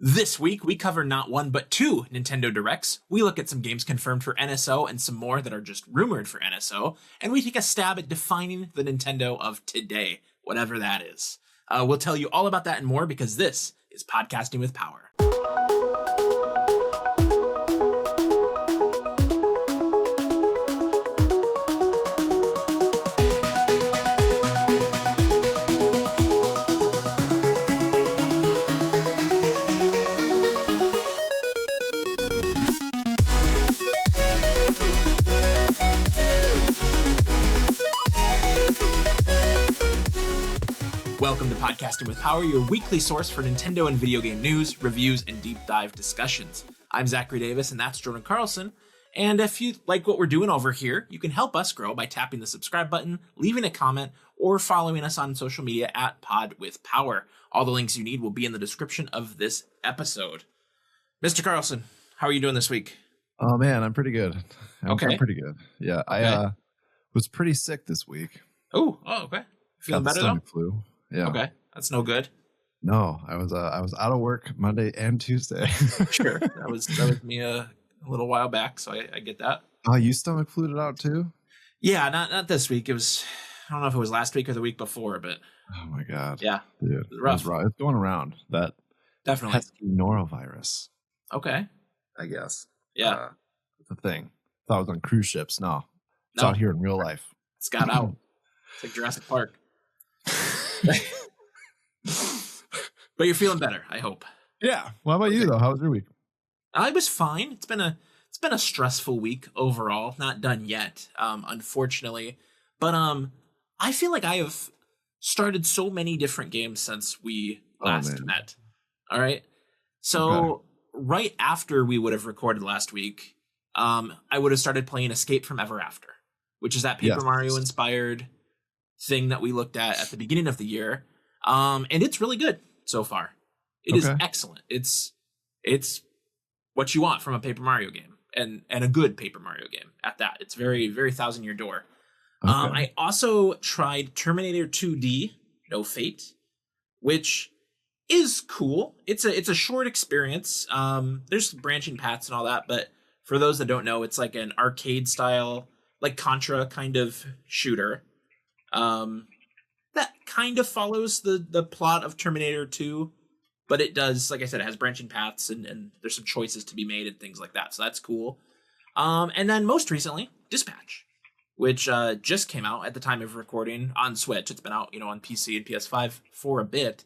This week, we cover not one, but two Nintendo Directs. We look at some games confirmed for NSO and some more that are just rumored for NSO, and we take a stab at defining the Nintendo of today, whatever that is. We'll tell you all about that and more because this is Podcasting with Power. Welcome to Podcasting with Power, your weekly source for Nintendo and video game news, reviews, and deep dive discussions. I'm Zachary Davis, and that's Jordan Carlson. And if you like what we're doing over here, you can help us grow by tapping the subscribe button, leaving a comment, or following us on social media at Pod with Power. All the links you need will be in the description of this episode. Mr. Carlson, how are you doing this week? Oh man, I'm pretty good. I'm pretty good. Yeah, okay. I was pretty sick this week. Oh, okay. Feeling better though? Flu. Yeah. Okay, that's no good. No, I was out of work Monday and Tuesday. Sure, that was me a little while back, so I get that. Oh, you stomach flued it out too? Yeah, not this week. It was, I don't know if it was last week or the week before, but oh my god, yeah, dude, it was rough. It's going around, that definitely pesky norovirus. Okay, I guess. Yeah, it's a thing. Thought it was on cruise ships. No, it's out here in real life. It's got out. It's like Jurassic Park. But you're feeling better, I hope. Yeah. What about you though? How was your week? I was fine. It's been a stressful week overall. Not done yet, unfortunately. But I feel like I have started so many different games since we last met. All right. So right after we would have recorded last week, I would have started playing Escape from Ever After, which is that Paper Mario inspired thing that we looked at the beginning of the year. And it's really good so far. It is excellent. It's what you want from a Paper Mario game, and a good Paper Mario game at that. It's very, very Thousand Year Door. I also tried Terminator 2D, No Fate, which is cool. It's a short experience. There's branching paths and all that, but for those that don't know, it's like an arcade style, like Contra kind of shooter. That kind of follows the plot of Terminator 2, but it does, like I said, it has branching paths and there's some choices to be made and things like that. So that's cool. And then most recently, Dispatch, which just came out at the time of recording on Switch. It's been out, on PC and PS5 for a bit.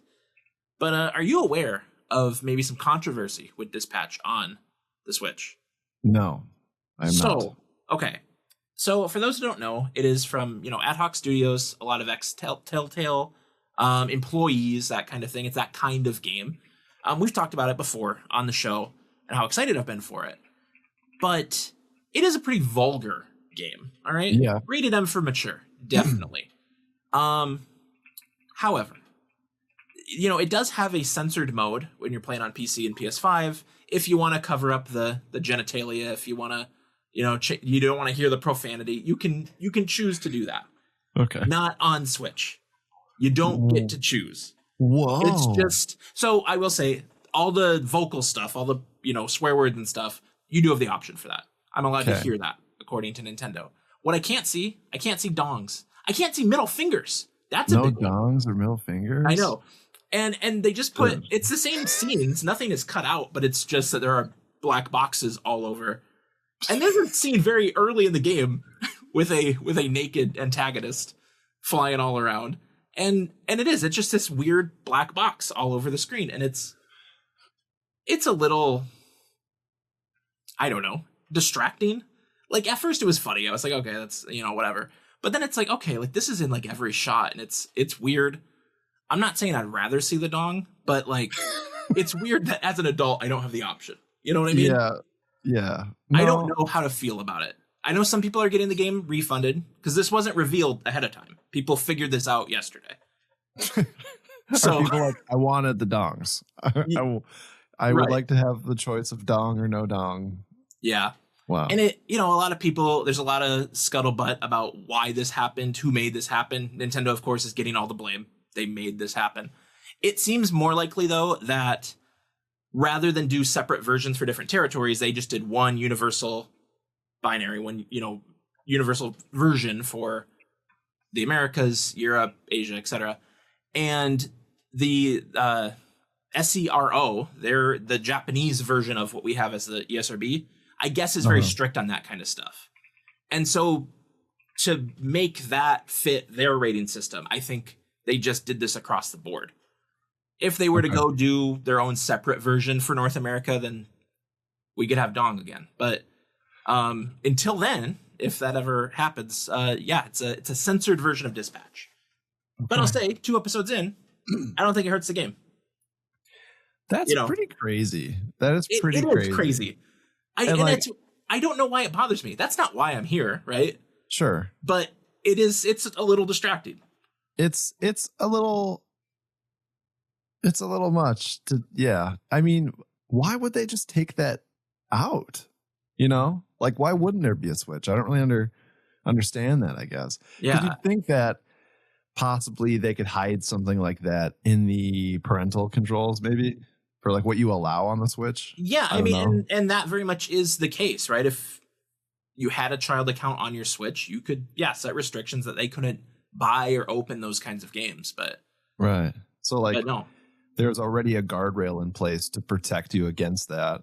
But are you aware of maybe some controversy with Dispatch on the Switch? No, I'm not. Okay. So for those who don't know, it is from, Ad Hoc Studios, a lot of ex-Telltale employees, that kind of thing. It's that kind of game. We've talked about it before on the show and how excited I've been for it. But it is a pretty vulgar game, all right? Yeah. Rated M for mature, definitely. However, it does have a censored mode when you're playing on PC and PS5. If you want to cover up the genitalia, if you want to, you don't want to hear the profanity, you can choose to do that. Okay. Not on Switch. You don't get to choose. Whoa. It's just, so I will say, all the vocal stuff, all the, swear words and stuff, you do have the option for that. I'm allowed to hear that, according to Nintendo. What I can't see dongs. I can't see middle fingers. That's a big one. No dongs or middle fingers? I know. And they just put, it's the same scenes. Nothing is cut out, but it's just that there are black boxes all over. And there's a scene very early in the game with a naked antagonist flying all around. And it's just this weird black box all over the screen. And it's a little, I don't know, distracting. Like at first it was funny. I was like, okay, that's, whatever. But then it's like, okay, like this is in like every shot and it's weird. I'm not saying I'd rather see the dong, but like it's weird that as an adult I don't have the option. You know what I mean? Yeah. No. I don't know how to feel about it. I know some people are getting the game refunded because this wasn't revealed ahead of time. People figured this out yesterday. So people like, I wanted the dongs. I would like to have the choice of dong or no dong. Yeah. Wow. And a lot of people, there's a lot of scuttlebutt about why this happened, who made this happen. Nintendo, of course, is getting all the blame. They made this happen. It seems more likely, though, that rather than do separate versions for different territories, they just did one universal binary, universal version for the Americas, Europe, Asia, etc. And the SERO, they're the Japanese version of what we have as the ESRB, I guess is very strict on that kind of stuff. And so to make that fit their rating system, I think they just did this across the board. If they were to go do their own separate version for North America, then we could have Dong again. But until then, if that ever happens, it's a censored version of Dispatch. Okay. But I'll say 2 episodes in, I don't think it hurts the game. That's pretty crazy. That is pretty crazy. Is crazy. I don't know why it bothers me. That's not why I'm here, right? Sure. But it's a little distracting. It's a little much to, yeah. I mean, why would they just take that out? Like, why wouldn't there be a switch? I don't really understand that, I guess. Yeah. You'd think that possibly they could hide something like that in the parental controls, maybe, for like what you allow on the Switch. Yeah, I mean, and that very much is the case, right? If you had a child account on your Switch, you could, set restrictions that they couldn't buy or open those kinds of games, but... Right. So, like, no. There's already a guardrail in place to protect you against that.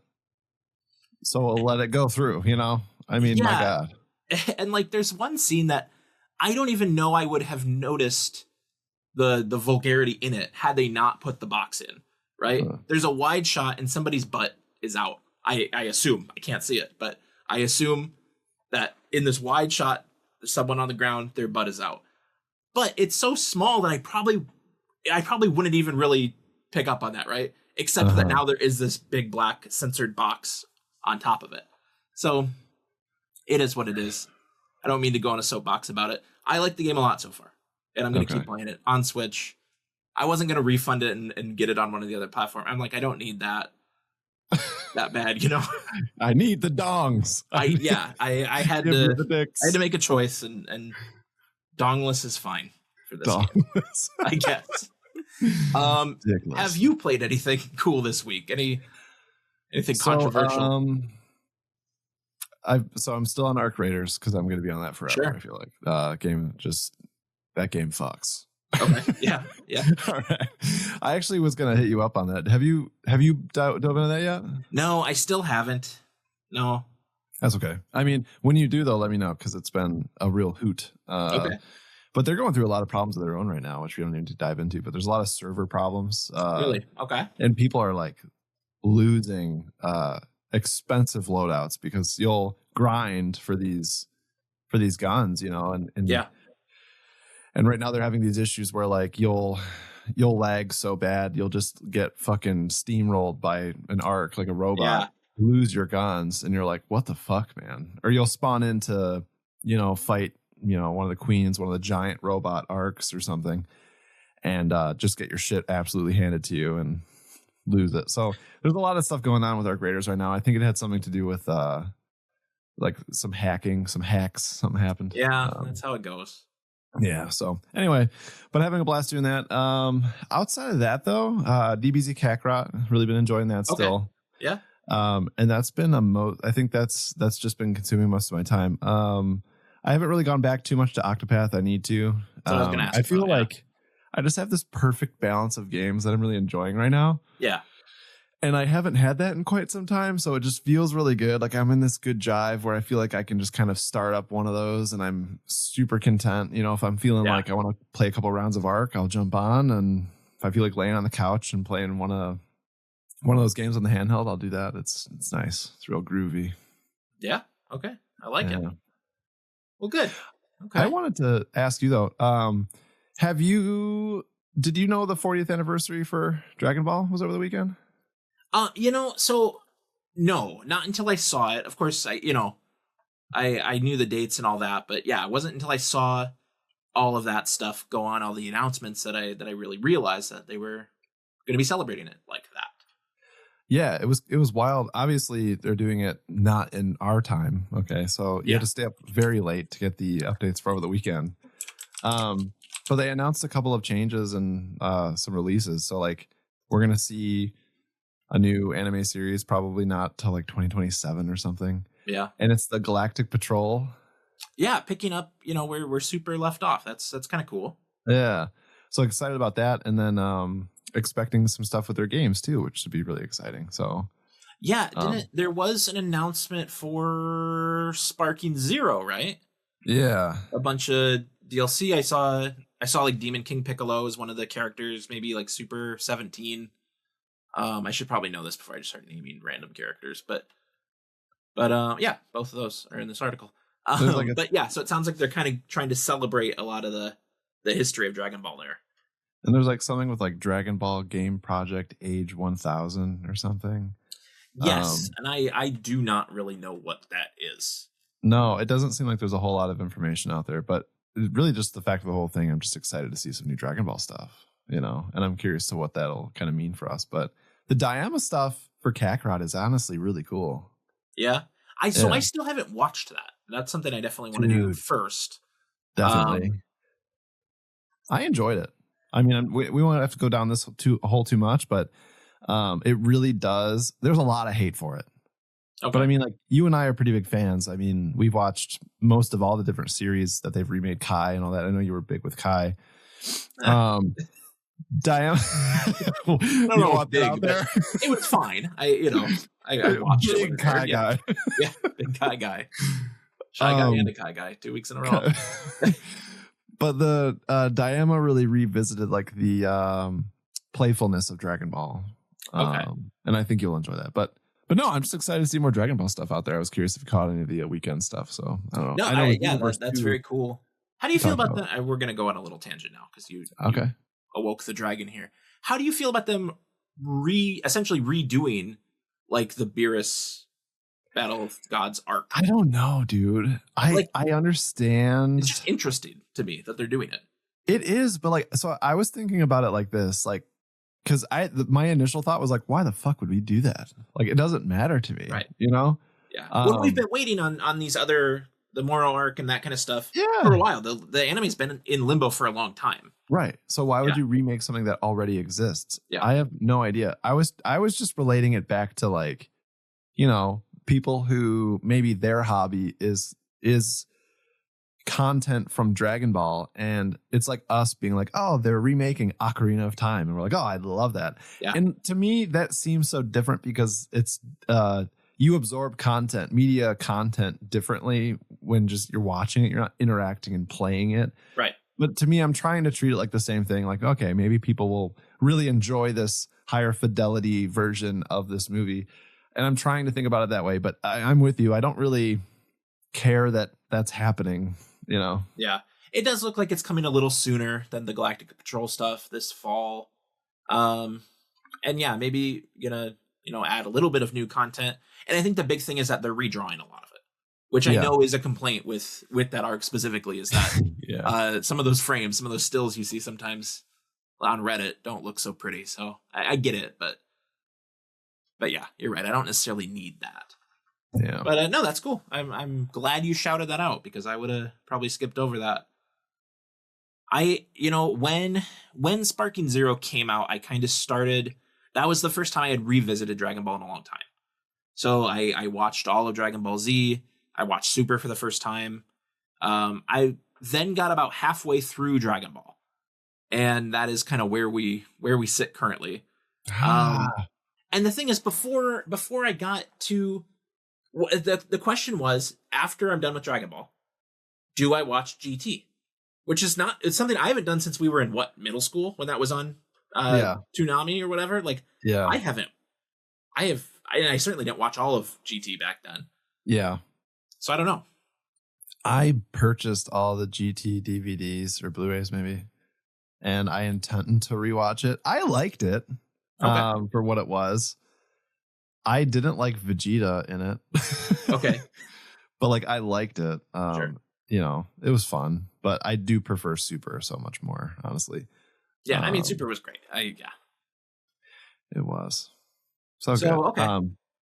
So we'll let it go through, I mean, my God. And, like, there's one scene that I don't even know I would have noticed the vulgarity in it had they not put the box in, right? There's a wide shot and somebody's butt is out. I assume. I can't see it, but I assume that in this wide shot, there's someone on the ground, their butt is out. But it's so small that I probably wouldn't even really pick up on that, right? Except that now there is this big black censored box on top of it. So it is what it is. I don't mean to go on a soapbox about it. I like the game a lot so far, and I'm going to keep playing it on Switch. I wasn't going to refund it and get it on one of the other platforms. I'm like, I don't need that bad, I need the dongs. I had to make a choice, and dongless is fine for this game, I guess. Have you played anything cool this week? Anything controversial? I'm still on Arc Raiders because I'm going to be on that forever. Sure. I feel like that game fucks. Okay. Yeah. All right. I actually was going to hit you up on that. Have you dove into that yet? No, I still haven't. No. That's okay. I mean, when you do though, let me know because it's been a real hoot. Okay. But they're going through a lot of problems of their own right now, which we don't need to dive into. But there's a lot of server problems. Really? Okay. And people are like losing expensive loadouts because you'll grind for these guns, and yeah. And right now they're having these issues where like you'll lag so bad you'll just get fucking steamrolled by an arc, like a robot, lose your guns, and you're like, what the fuck, man? Or you'll spawn into fight one of the queens, one of the giant robot arcs or something, and just get your shit absolutely handed to you and lose it. So there's a lot of stuff going on with Arc Raiders right now. I think it had something to do with like some hacks, something happened. Yeah, that's how it goes. Yeah. So anyway, but having a blast doing that. Outside of that though, DBZ Kakarot, really been enjoying that still. Yeah. And that's been I think that's just been consuming most of my time. I haven't really gone back too much to Octopath. I need to. So I was gonna ask I feel like I just have this perfect balance of games that I'm really enjoying right now. Yeah. And I haven't had that in quite some time, so it just feels really good. Like I'm in this good jive where I feel like I can just kind of start up one of those and I'm super content. If I'm feeling like I want to play a couple rounds of Arc, I'll jump on. And if I feel like laying on the couch and playing one of those games on the handheld, I'll do that. It's nice. It's real groovy. Yeah. Okay. I like it. Well, good. Okay. I wanted to ask you though, did you know the 40th anniversary for Dragon Ball was over the weekend? So no, not until I saw it. Of course, I knew the dates and all that, but yeah, it wasn't until I saw all of that stuff go on, all the announcements that I really realized that they were going to be celebrating it like that. Yeah, it was wild. Obviously, they're doing it not in our time. Okay, so you had to stay up very late to get the updates for over the weekend. But they announced a couple of changes and some releases. So like we're gonna see a new anime series, probably not till like 2027 or something. Yeah. And it's the Galactic Patrol. Yeah, picking up, where Super left off. That's kind of cool. Yeah. So excited about that. And then expecting some stuff with their games too, which should be really exciting. So yeah, there was an announcement for Sparking Zero, right? Yeah. A bunch of DLC. I saw like Demon King Piccolo as one of the characters, maybe like Super 17. I should probably know this before I just start naming random characters, but yeah, both of those are in this article. But yeah, so it sounds like they're kind of trying to celebrate a lot of the history of Dragon Ball there. And there's like something with like Dragon Ball Game Project Age 1000 or something. Yes, and I do not really know what that is. No, it doesn't seem like there's a whole lot of information out there, but really just the fact of the whole thing, I'm just excited to see some new Dragon Ball stuff, and I'm curious to what that'll kind of mean for us. But the Diama stuff for Kakarot is honestly really cool. Yeah. I still haven't watched that. That's something I definitely want to do first. Definitely. I enjoyed it. I mean, we won't have to go down this hole too much, but it really does. There's a lot of hate for it. Okay. But I mean, like, you and I are pretty big fans. I mean, we've watched most of all the different series that they've remade, Kai and all that. I know you were big with Kai. Diana, big, there. It was fine. I watched big it. Kai guy. Yeah, big Kai guy. Shy guy and a Kai guy, 2 weeks in a row. But the Diama really revisited like the playfulness of Dragon Ball. Okay. And I think you'll enjoy that. But no, I'm just excited to see more Dragon Ball stuff out there. I was curious if you caught any of the weekend stuff. So I don't know. No, that's very cool. How do you feel about that? We're going to go on a little tangent now because you awoke the dragon here. How do you feel about them essentially redoing like the Beerus Battle of Gods arc? I don't know, dude. I understand. It's just interesting to me that they're doing it. It is, but like, so I was thinking about it like this, like, because my initial thought was like, why the fuck would we do that? Like, it doesn't matter to me, right? Yeah. Well, we've been waiting on these the Moro arc and that kind of stuff for a while. The anime's been in limbo for a long time. Right. So why would you remake something that already exists? Yeah. I have no idea. I was just relating it back to like, people who maybe their hobby is content from Dragon Ball, and it's like us being like, oh, they're remaking Ocarina of Time, and we're like, oh, I love that. Yeah. And to me, that seems so different because it's you absorb media content differently when just you're watching it, you're not interacting and playing it. Right. But to me, I'm trying to treat it like the same thing. Like, okay, maybe people will really enjoy this higher fidelity version of this movie. And I'm trying to think about it that way. But I'm with you. I don't really care that that's happening, Yeah. It does look like it's coming a little sooner than the Galactic Patrol stuff this fall. And yeah, maybe gonna, add a little bit of new content. And I think the big thing is that they're redrawing a lot of it, which I know is a complaint with that arc specifically, is that some of those frames, some of those stills you see sometimes on Reddit don't look so pretty. So I get it, but yeah, you're right. I don't necessarily need that. Yeah. But no, that's cool. I'm glad you shouted that out because I would have probably skipped over that. When Sparking Zero came out, I kind of started. That was the first time I had revisited Dragon Ball in a long time. So I watched all of Dragon Ball Z. I watched Super for the first time. I then got about halfway through Dragon Ball, and that is kind of where we sit currently. And the thing is, before I got to the question was, after I'm done with Dragon Ball, do I watch GT? Which is it's something I haven't done since we were in middle school when that was on Toonami or whatever. Like, I certainly didn't watch all of GT back then. Yeah. So I don't know. I purchased all the GT DVDs or Blu-rays maybe, and I intend to rewatch it. I liked it for what it was. I didn't like Vegeta in it. Okay. But like, I liked it. Sure. It was fun, but I do prefer Super so much more, honestly. Yeah. I mean, Super was great. It was. So good. Okay.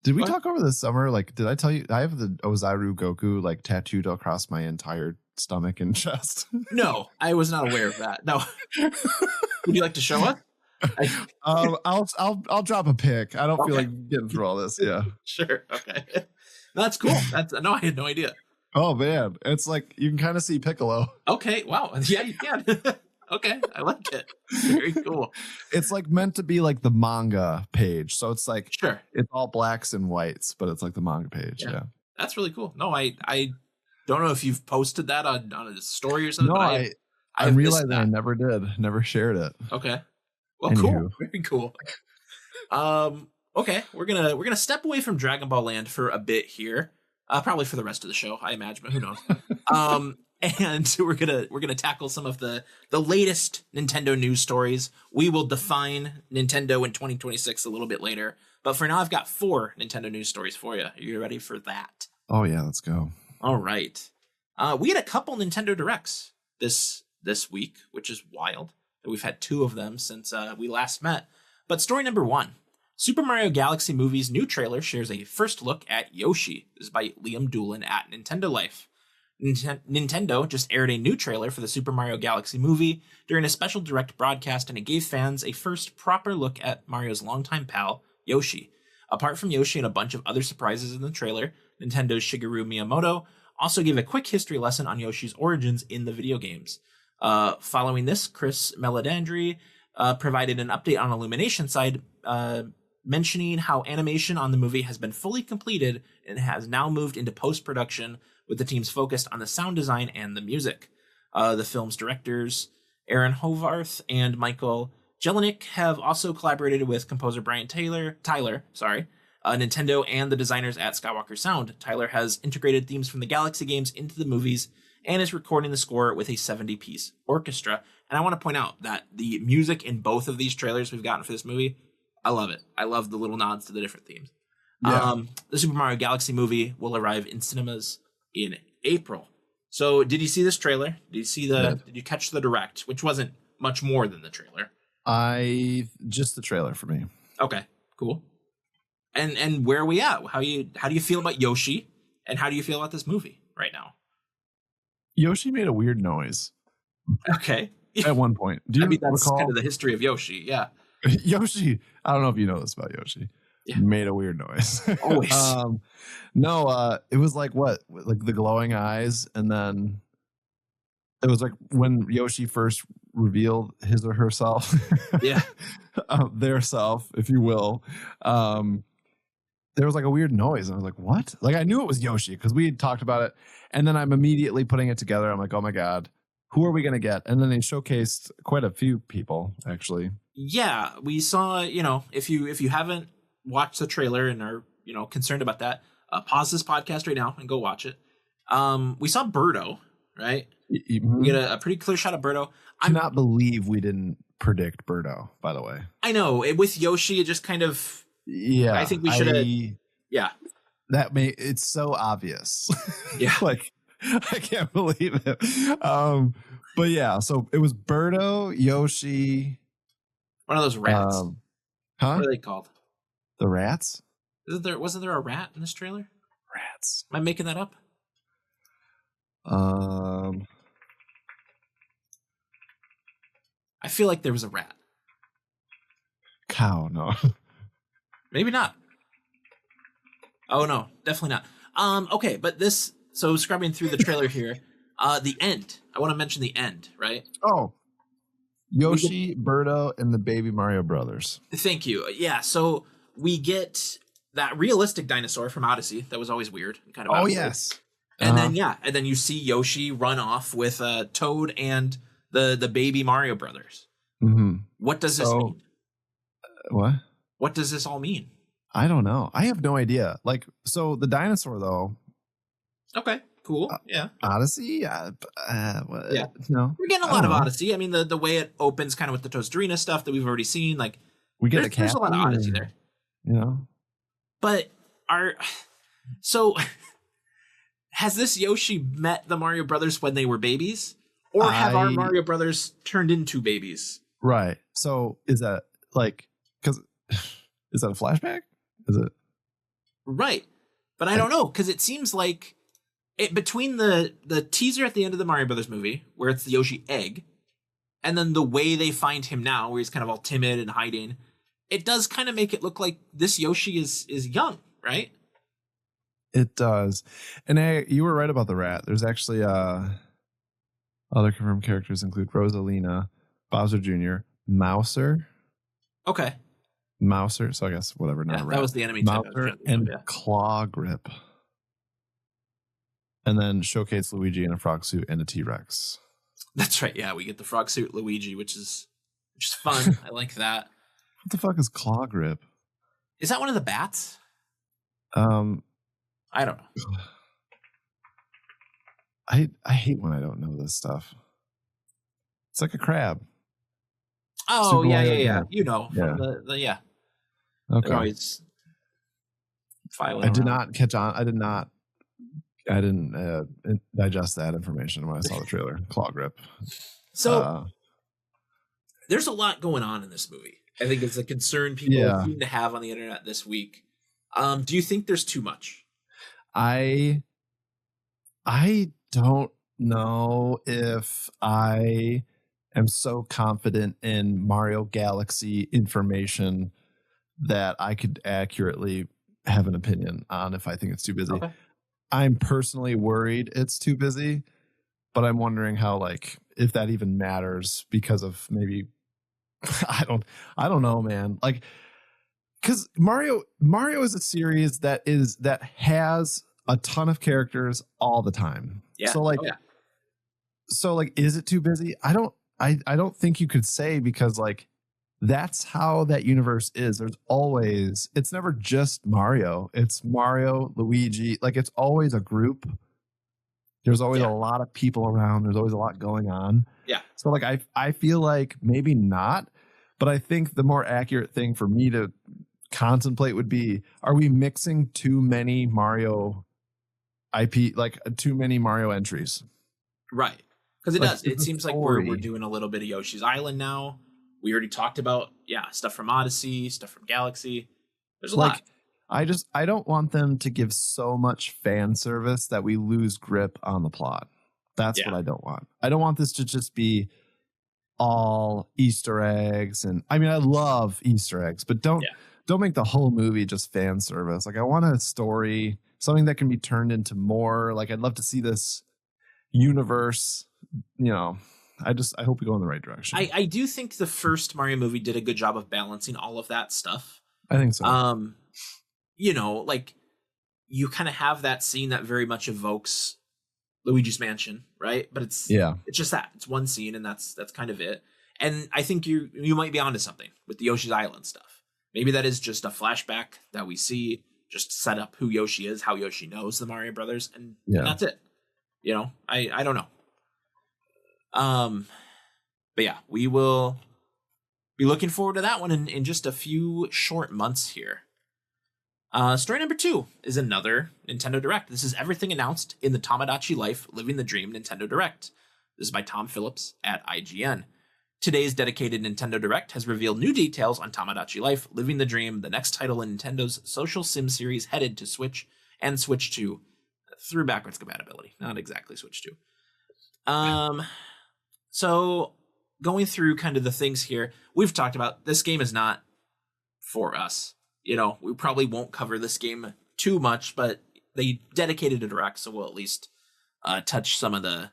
Did we talk over the summer? Like, did I tell you I have the Ozaru Goku like tattooed across my entire stomach and chest? No, I was not aware of that. No. Would you like to show us? I'll drop a pic. I don't feel Okay. like getting through all this. Yeah. Sure. Okay. That's cool. No, I had no idea. Oh man, it's like you can kind of see Piccolo. Okay. Wow. Yeah, you can. Okay. I like it. Very cool. It's like meant to be like the manga page. So it's like Sure. it's all blacks and whites, but it's like the manga page. Yeah. That's really cool. No, I don't know if you've posted that on a story or something. No, but I realized I never did. Never shared it. Okay. Well, Anywho. cool. Very cool. Okay, we're gonna step away from Dragon Ball Land for a bit here. Probably for the rest of the show, I imagine, but who knows? And we're gonna tackle some of the latest Nintendo news stories. We will define Nintendo in 2026 a little bit later, but for now, I've got 4 Nintendo news stories for you. Are you ready for that? Oh yeah, let's go. All right. We had a couple Nintendo Directs this week, which is wild. We've had 2 of them since we last met. But story number 1. Super Mario Galaxy Movie's new trailer shares a first look at Yoshi. This is by Liam Doolin at Nintendo Life. Nintendo just aired a new trailer for the Super Mario Galaxy Movie during a special direct broadcast, and it gave fans a first proper look at Mario's longtime pal, Yoshi. Apart from Yoshi and a bunch of other surprises in the trailer, Nintendo's Shigeru Miyamoto also gave a quick history lesson on Yoshi's origins in the video games. Following this, Chris Meledandri provided an update on Illumination side, mentioning how animation on the movie has been fully completed and has now moved into post-production, with the teams focused on the sound design and the music. The film's directors, Aaron Hovarth and Michael Jelinek, have also collaborated with composer Brian Tyler, Nintendo, and the designers at Skywalker Sound. Tyler has integrated themes from the Galaxy games into the movies and is recording the score with a 70-piece orchestra. And I want to point out that the music in both of these trailers we've gotten for this movie, I love it. I love the little nods to the different themes. Yeah. The Super Mario Galaxy movie will arrive in cinemas in April. So did you see this trailer? Did you catch the direct, which wasn't much more than the trailer? Just the trailer for me. Okay, cool. And where are we at? How do you feel about Yoshi, and how do you feel about this movie right now? Yoshi made a weird noise. Okay. At one point. Do you that's recall? kind of the history of Yoshi, yeah. Yoshi, I don't know if you know this about Yoshi. Yeah. Made a weird noise. Always. It was like what? Like the glowing eyes, and then it was like when Yoshi first revealed his or herself. Yeah. Their self, if you will. There was like a weird noise, and I was like, what? Like I knew it was Yoshi because we had talked about it, and then I'm immediately putting it together. I'm like, oh my God, who are we going to get? And then they showcased quite a few people, actually. Yeah, we saw, if you haven't watched the trailer and are, concerned about that, pause this podcast right now and go watch it. We saw Birdo, right? Mm-hmm. We get a pretty clear shot of Birdo. I cannot believe we didn't predict Birdo, by the way. I know. With Yoshi, it just kind of... Yeah. I think we should have... Yeah. It's so obvious. Yeah. Like, I can't believe it. But yeah, so it was Birdo, Yoshi... One of those rats. Huh? What are they called? The rats? Wasn't there a rat in this trailer? Rats. Am I making that up? I feel like there was a rat. Cow, no. Maybe not. Oh no, definitely not. Okay, but so scrubbing through the trailer here, the end. I want to mention the end, right? Oh. Yoshi, Birdo, and the Baby Mario Brothers. Thank you. Yeah, so we get that realistic dinosaur from Odyssey that was always weird. Kind of. Oh, yes. And then you see Yoshi run off with Toad and the Baby Mario Brothers. Mm-hmm. What does this mean? What? What does this all mean? I don't know. I have no idea. Like, so the dinosaur, though. Okay. Cool. Yeah. Odyssey? Yeah. No. We're getting a lot of Odyssey. I mean, the way it opens kind of with the Toasterina stuff that we've already seen. Like, we get there's a lot of Odyssey there. But so has this Yoshi met the Mario Brothers when they were babies? Or have our Mario Brothers turned into babies? Right. So is that is that a flashback? Is it? Right. But I don't know, because it seems like between the teaser at the end of the Mario Brothers movie, where it's the Yoshi egg, And then the way they find him now, where he's kind of all timid and hiding, it does kind of make it look like this Yoshi is young, right? It does. And you were right about the rat. There's actually other confirmed characters include Rosalina, Bowser Jr., Mouser. Okay. Mouser, so I guess whatever. Not a rat. That was the enemy Mouser and Claw Grip. And then showcase Luigi in a frog suit and a T-Rex. That's right. Yeah, we get the frog suit Luigi, which is fun. I like that. What the fuck is Claw Grip? Is that one of the bats? I don't know. I hate when I don't know this stuff. It's like a crab. Oh, yeah. You know. Yeah. Yeah. Okay. Always I did not catch on. I didn't digest that information when I saw the trailer. Claw Grip. So there's a lot going on in this movie. I think it's a concern people seem to have on the internet this week. Do you think there's too much? I don't know if I am so confident in Mario Galaxy information that I could accurately have an opinion on if I think it's too busy. Okay. I'm personally worried it's too busy, but I'm wondering how, like, if that even matters because of maybe I don't know, man. Like, because Mario is a series that has a ton of characters all the time. Yeah. So like, is it too busy? I don't think you could say, because like that's how that universe is. There's always, it's never just Mario. It's Mario, Luigi. Like, it's always a group. There's always a lot of people around. There's always a lot going on. Yeah. So like, I feel like maybe not, but I think the more accurate thing for me to contemplate would be, are we mixing too many Mario IP, like too many Mario entries? Right. Because it does. It seems like we're doing a little bit of Yoshi's Island now. We already talked about, stuff from Odyssey, stuff from Galaxy. There's a lot. I don't want them to give so much fan service that we lose grip on the plot. That's what I don't want. I don't want this to just be all Easter eggs. And I mean, I love Easter eggs, but don't make the whole movie just fan service. Like, I want a story, something that can be turned into more. Like, I'd love to see this universe, I hope we go in the right direction. I do think the first Mario movie did a good job of balancing all of that stuff. I think so. Like, you kind of have that scene that very much evokes Luigi's Mansion, right? But it's just that. It's one scene, and that's kind of it. And I think you might be onto something with the Yoshi's Island stuff. Maybe that is just a flashback that we see just to set up who Yoshi is, how Yoshi knows the Mario Brothers, and that's it. I don't know. But yeah, we will be looking forward to that one in just a few short months here. Story number 2 is another Nintendo Direct. This is everything announced in the Tomodachi Life Living the Dream Nintendo Direct. This is by Tom Phillips at IGN. Today's dedicated Nintendo Direct has revealed new details on Tomodachi Life Living the Dream, the next title in Nintendo's social sim series headed to Switch and Switch 2 through backwards compatibility. Not exactly Switch 2. So going through kind of the things here, we've talked about this game is not for us. We probably won't cover this game too much, but they dedicated a Direct, so we'll at least touch some of the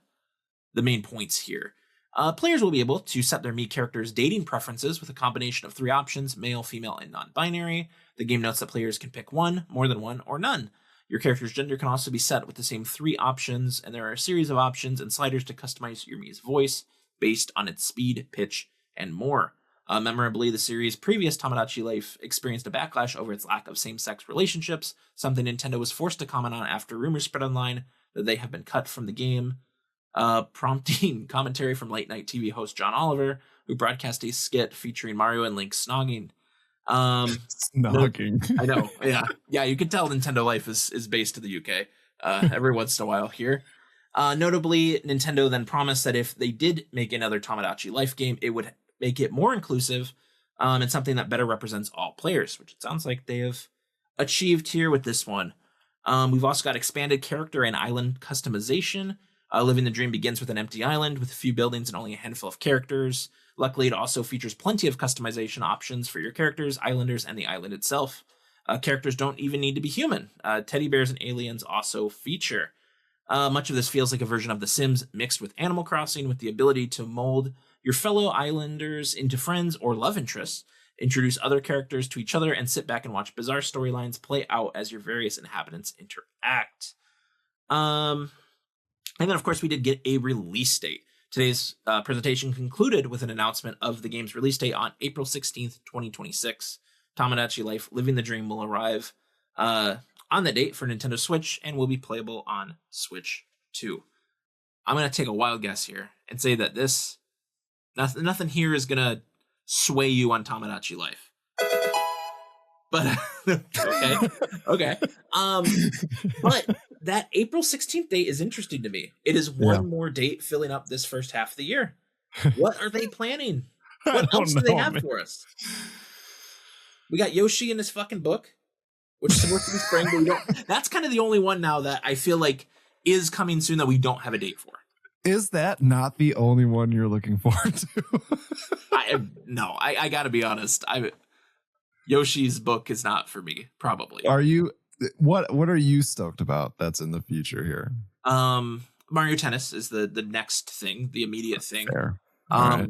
main points here. Players will be able to set their Mii characters' dating preferences with a combination of 3 options, male, female, and non-binary. The game notes that players can pick one, more than one, or none. Your character's gender can also be set with the same 3 options, and there are a series of options and sliders to customize your Mii's voice based on its speed, pitch, and more. Memorably, the series' previous Tomodachi Life experienced a backlash over its lack of same-sex relationships, something Nintendo was forced to comment on after rumors spread online that they have been cut from the game, prompting commentary from late-night TV host John Oliver, who broadcast a skit featuring Mario and Link snogging. Snogging. I know, yeah. You can tell Nintendo Life is based to the UK every once in a while here. Notably, Nintendo then promised that if they did make another Tomodachi Life game, it would make it more inclusive and something that better represents all players, which it sounds like they have achieved here with this one. We've also got expanded character and island customization. Living the Dream begins with an empty island with a few buildings and only a handful of characters. Luckily, it also features plenty of customization options for your characters, islanders, and the island itself. Characters don't even need to be human. Teddy bears and aliens also feature. Much of this feels like a version of The Sims mixed with Animal Crossing, with the ability to mold your fellow islanders into friends or love interests, introduce other characters to each other, and sit back and watch bizarre storylines play out as your various inhabitants interact. And then, of course, we did get a release date. Today's presentation concluded with an announcement of the game's release date on April 16th, 2026. Tomodachi Life Living the Dream will arrive on the date for Nintendo Switch and will be playable on Switch 2. I'm going to take a wild guess here and say that nothing here is going to sway you on Tomodachi Life. But okay. But that April 16th date is interesting to me. It is one more date filling up this first half of the year. What are they planning? What else do they have for us? We got Yoshi in his fucking book, which is supposed to be spring, but we don't. That's kind of the only one now that I feel like is coming soon that we don't have a date for. Is that not the only one you're looking forward to? I gotta be honest. Yoshi's book is not for me, probably. Are you? What are you stoked about that's in the future here? Mario Tennis is the next thing, the immediate thing. Fair. Right.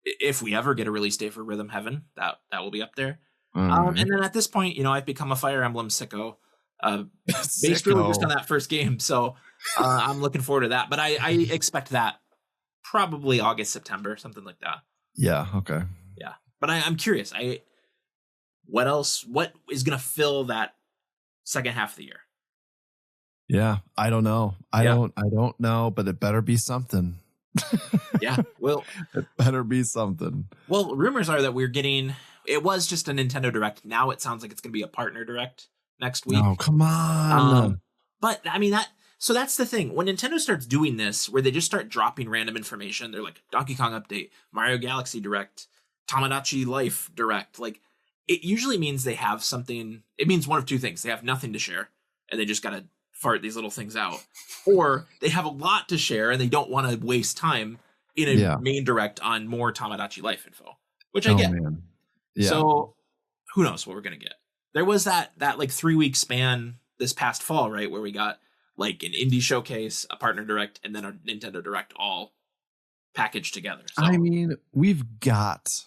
If we ever get a release date for Rhythm Heaven, that will be up there. And then at this point, I've become a Fire Emblem sicko. Based really just on that first game, so I'm looking forward to that. But I expect that probably August, September, something like that. Yeah. Okay. Yeah, but I'm curious. What else? What is going to fill that second half of the year? Yeah, I don't know. I don't know, but it better be something. Yeah, well, it better be something. Well, rumors are that we're getting. It was just a Nintendo Direct. Now it sounds like it's going to be a partner Direct next week. Oh, come on! But I mean So that's the thing. When Nintendo starts doing this, where they just start dropping random information, they're like Donkey Kong update, Mario Galaxy Direct, Tomodachi Life Direct. Like, it usually means they have something. It means one of two things: they have nothing to share, and they just gotta fart these little things out, or they have a lot to share and they don't want to waste time in a main Direct on more Tomodachi Life info, which I get. Man. Yeah. So who knows what we're gonna get? There was that like 3-week span this past fall, right, where we got like an indie showcase, a partner Direct, and then a Nintendo Direct all packaged together. So. I mean, we've got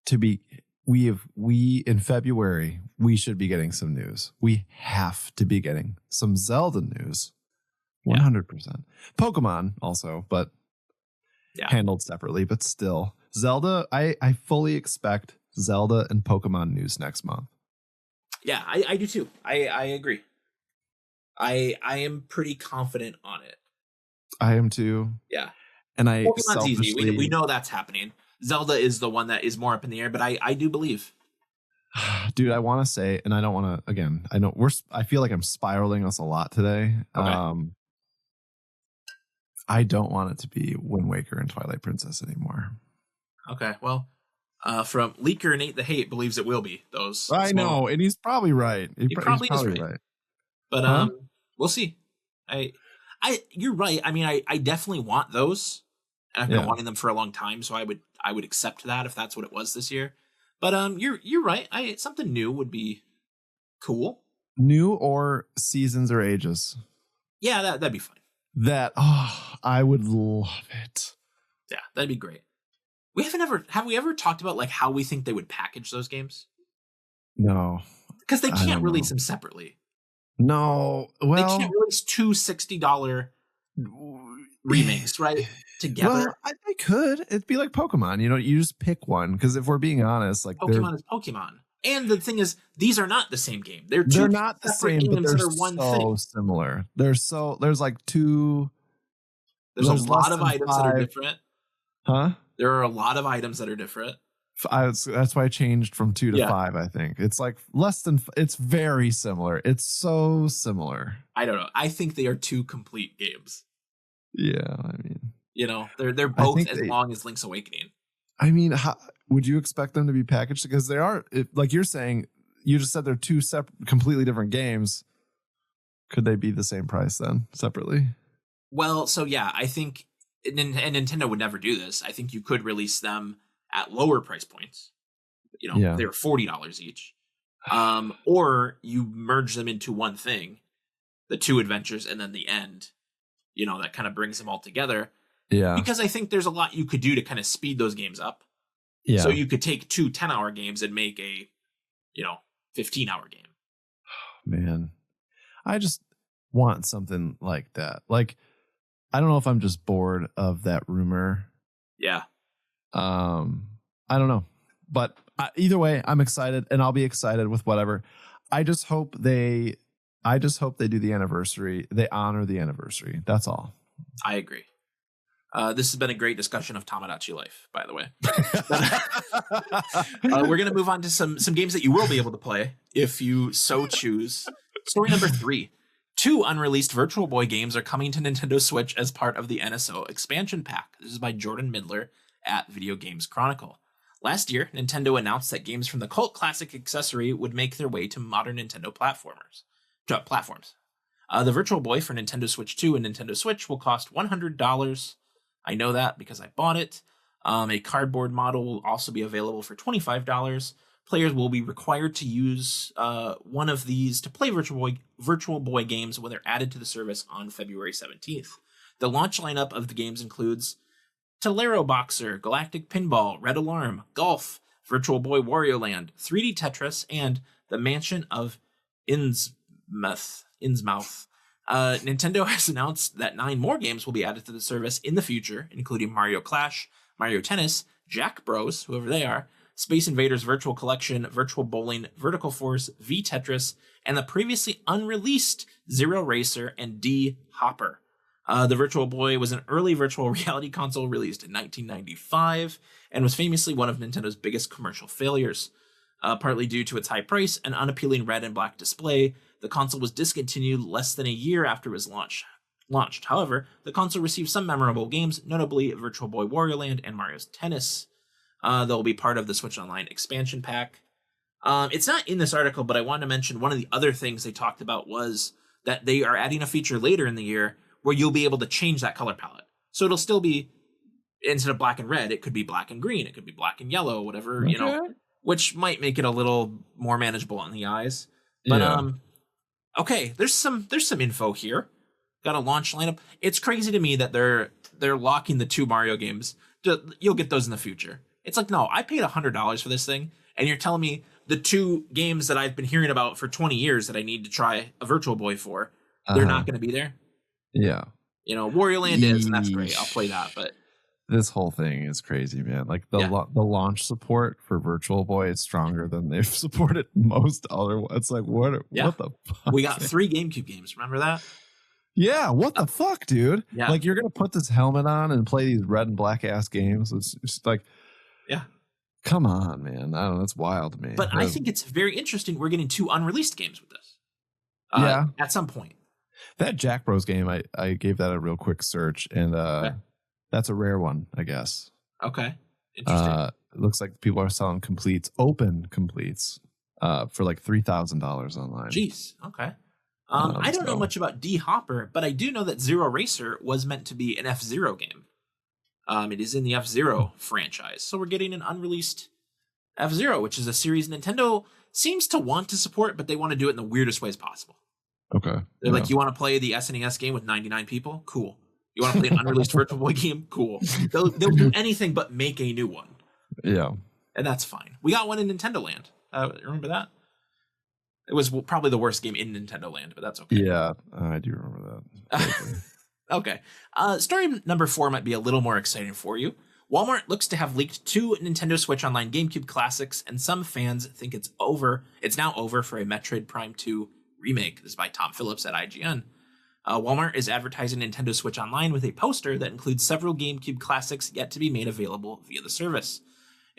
to be. We in February we should be getting some news. We have to be getting some Zelda news. 100%. Pokemon also, but handled separately. But still, Zelda. I fully expect Zelda and Pokemon news next month. Yeah, I do too. I agree. I am pretty confident on it. I am too. Yeah. And Pokemon's easy. We know that's happening. Zelda is the one that is more up in the air, but I do believe. Dude, I want to say, and I don't want to, again, I feel like I'm spiraling us a lot today. Okay. I don't want it to be Wind Waker and Twilight Princess anymore. Okay, well, from Leaker Nate the Hate believes it will be those. I know, and he's probably right. He probably is right. But we'll see. You're right. I mean, I definitely want those, and I've been wanting them for a long time. So I would accept that if that's what it was this year. But you're right. Something new would be cool. New or Seasons or Ages. Yeah, that'd be fine. I would love it. Yeah, that'd be great. Have we ever talked about like how we think they would package those games? No, because they can't release them separately. No, well, they can't release two $60 remakes, right? Together. Well, they could. It'd be like Pokemon. You just pick one. Because if we're being honest, like Pokemon is Pokemon. And the thing is, these are not the same game. They're not the same, but they're so similar. There's like two. There's a lot of items that are different. Huh? There are a lot of items that are different. That's why I changed from 2 to 5. I think it's like less than. It's very similar. It's so similar. I don't know. I think they are two complete games. Yeah, I mean, they're both as long as Link's Awakening. I mean, would you expect them to be packaged? Because they are, like you're saying, you just said they're two separate, completely different games. Could they be the same price then, separately? Well, so yeah, I think, and Nintendo would never do this. I think you could release them at lower price points. They were $40 each. Or you merge them into one thing, the two adventures, and then the end. That kind of brings them all together. Yeah. Because I think there's a lot you could do to kind of speed those games up. Yeah. So you could take 2 10-hour games and make a, 15-hour game. Man, I just want something like that. Like, I don't know if I'm just bored of that rumor. Yeah. I don't know. But either way, I'm excited, and I'll be excited with whatever. I just hope they do the anniversary. They honor the anniversary. That's all. I agree. This has been a great discussion of Tomodachi Life, by the way. We're going to move on to some games that you will be able to play if you so choose. Story number 3. 2 unreleased Virtual Boy games are coming to Nintendo Switch as part of the NSO expansion pack. This is by Jordan Midler at Video Games Chronicle. Last year, Nintendo announced that games from the cult classic accessory would make their way to modern Nintendo platforms. The Virtual Boy for Nintendo Switch 2 and Nintendo Switch will cost $100. I know that because I bought it. A cardboard model will also be available for $25. Players will be required to use one of these to play Virtual Boy games when they're added to the service on February 17th. The launch lineup of the games includes Tolero Boxer, Galactic Pinball, Red Alarm, Golf, Virtual Boy Wario Land, 3D Tetris, and The Mansion of Innsmouth. Nintendo has announced that 9 more games will be added to the service in the future, including Mario Clash, Mario Tennis, Jack Bros, whoever they are, Space Invaders Virtual Collection, Virtual Bowling, Vertical Force, V Tetris, and the previously unreleased Zero Racer and D Hopper. The Virtual Boy was an early virtual reality console released in 1995 and was famously one of Nintendo's biggest commercial failures. Partly due to its high price and unappealing red and black display, the console was discontinued less than a year after it was launched. However, the console received some memorable games, notably Virtual Boy Wario Land and Mario's Tennis. That will be part of the Switch Online expansion pack. It's not in this article, but I wanted to mention one of the other things they talked about was that they are adding a feature later in the year where you'll be able to change that color palette. So it'll still be, instead of black and red, it could be black and green, it could be black and yellow, whatever, which might make it a little more manageable on the eyes. But okay, there's some info here. Got a launch lineup. It's crazy to me that they're locking the 2 Mario games. You'll get those in the future. It's like, no, I paid $100 for this thing, and you're telling me the 2 games that I've been hearing about for 20 years that I need to try a Virtual Boy for, they're not going to be there. Yeah. Wario Land is, and that's great. I'll play that, but this whole thing is crazy, man. Like the launch support for Virtual Boy is stronger than they've supported most other ones. It's like, what the fuck? We got 3 GameCube games. Remember that? Yeah, what the fuck, dude? Yeah. Like, you're going to put this helmet on and play these red and black ass games. It's just like, yeah. Come on, man. I don't know. It's wild to me. But I think it's very interesting. We're getting 2 unreleased games with this. At some point. That Jack Bros game, I gave that a real quick search, and that's a rare one, I guess. Okay. Interesting. It looks like people are selling open completes, for like $3,000 online. Jeez. Okay. I don't know much about D Hopper, but I do know that Zero Racer was meant to be an F-Zero game. It is in the F-Zero franchise. So we're getting an unreleased F-Zero, which is a series Nintendo seems to want to support, but they want to do it in the weirdest ways possible. Okay. They're like, you want to play the SNES game with 99 people? Cool. You want to play an unreleased Virtual Boy game? Cool. They'll do anything but make a new one. Yeah. And that's fine. We got one in Nintendo Land. Remember that? It was probably the worst game in Nintendo Land, but that's okay. Yeah, I do remember that. Okay. Story number 4 might be a little more exciting for you. Walmart looks to have leaked 2 Nintendo Switch Online GameCube classics, and some fans think it's now over for a Metroid Prime 2 remake. This is by Tom Phillips at IGN. Walmart is advertising Nintendo Switch Online with a poster that includes several GameCube classics yet to be made available via the service.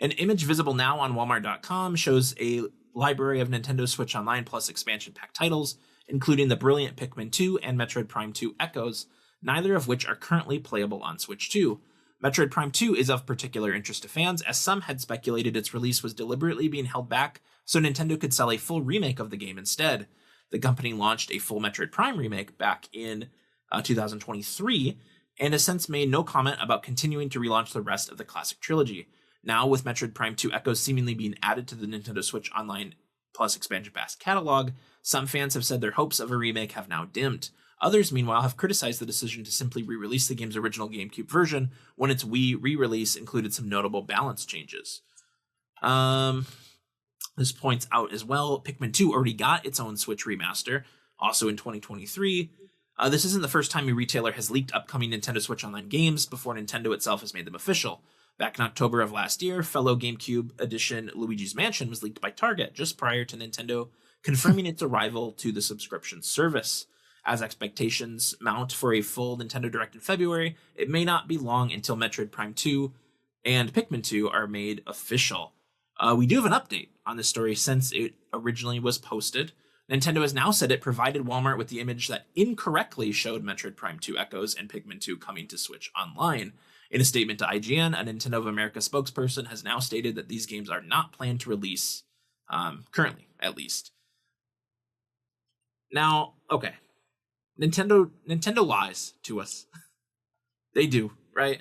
An image visible now on Walmart.com shows a library of Nintendo Switch Online Plus expansion pack titles, including the brilliant Pikmin 2 and Metroid Prime 2 Echoes, neither of which are currently playable on Switch 2. Metroid Prime 2 is of particular interest to fans, as some had speculated its release was deliberately being held back so Nintendo could sell a full remake of the game instead. The company launched a full Metroid Prime remake back in 2023, and has since made no comment about continuing to relaunch the rest of the classic trilogy. Now, with Metroid Prime 2 Echoes seemingly being added to the Nintendo Switch Online Plus Expansion Pass catalog, some fans have said their hopes of a remake have now dimmed. Others, meanwhile, have criticized the decision to simply re-release the game's original GameCube version when its Wii re-release included some notable balance changes. This points out as well, Pikmin 2 already got its own Switch remaster, also in 2023. This isn't the first time a retailer has leaked upcoming Nintendo Switch Online games before Nintendo itself has made them official. Back in October of last year, fellow GameCube edition Luigi's Mansion was leaked by Target just prior to Nintendo confirming its arrival to the subscription service. As expectations mount for a full Nintendo Direct in February, it may not be long until Metroid Prime 2 and Pikmin 2 are made official. We do have an update on this story since it originally was posted. Nintendo has now said it provided Walmart with the image that incorrectly showed Metroid Prime 2 Echoes and Pikmin 2 coming to Switch Online. In a statement to IGN, a Nintendo of America spokesperson has now stated that these games are not planned to release, currently, at least. Now, okay. Nintendo lies to us. They do, right?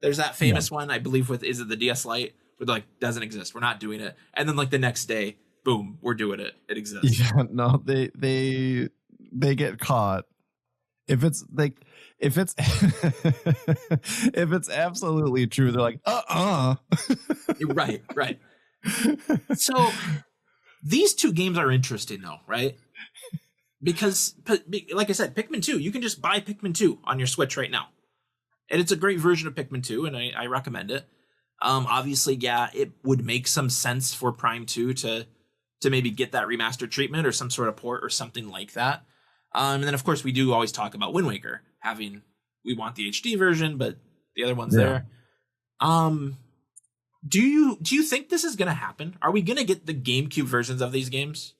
There's that famous one, I believe, with, is it the DS Lite? Where like, doesn't exist. We're not doing it. And then like the next day, boom, we're doing it. It exists. Yeah, no, they get caught. If it's like, if it's if it's absolutely true, they're like, Right. So these two games are interesting though, right? Because, like I said, Pikmin 2, you can just buy Pikmin 2 on your Switch right now. And it's a great version of Pikmin 2, and I recommend it. Obviously, yeah, it would make some sense for Prime 2 to maybe get that remastered treatment or some sort of port or something like that. And then, of course, we do always talk about Wind Waker we want the HD version, but the other one's there. Do you think this is going to happen? Are we going to get the GameCube versions of these games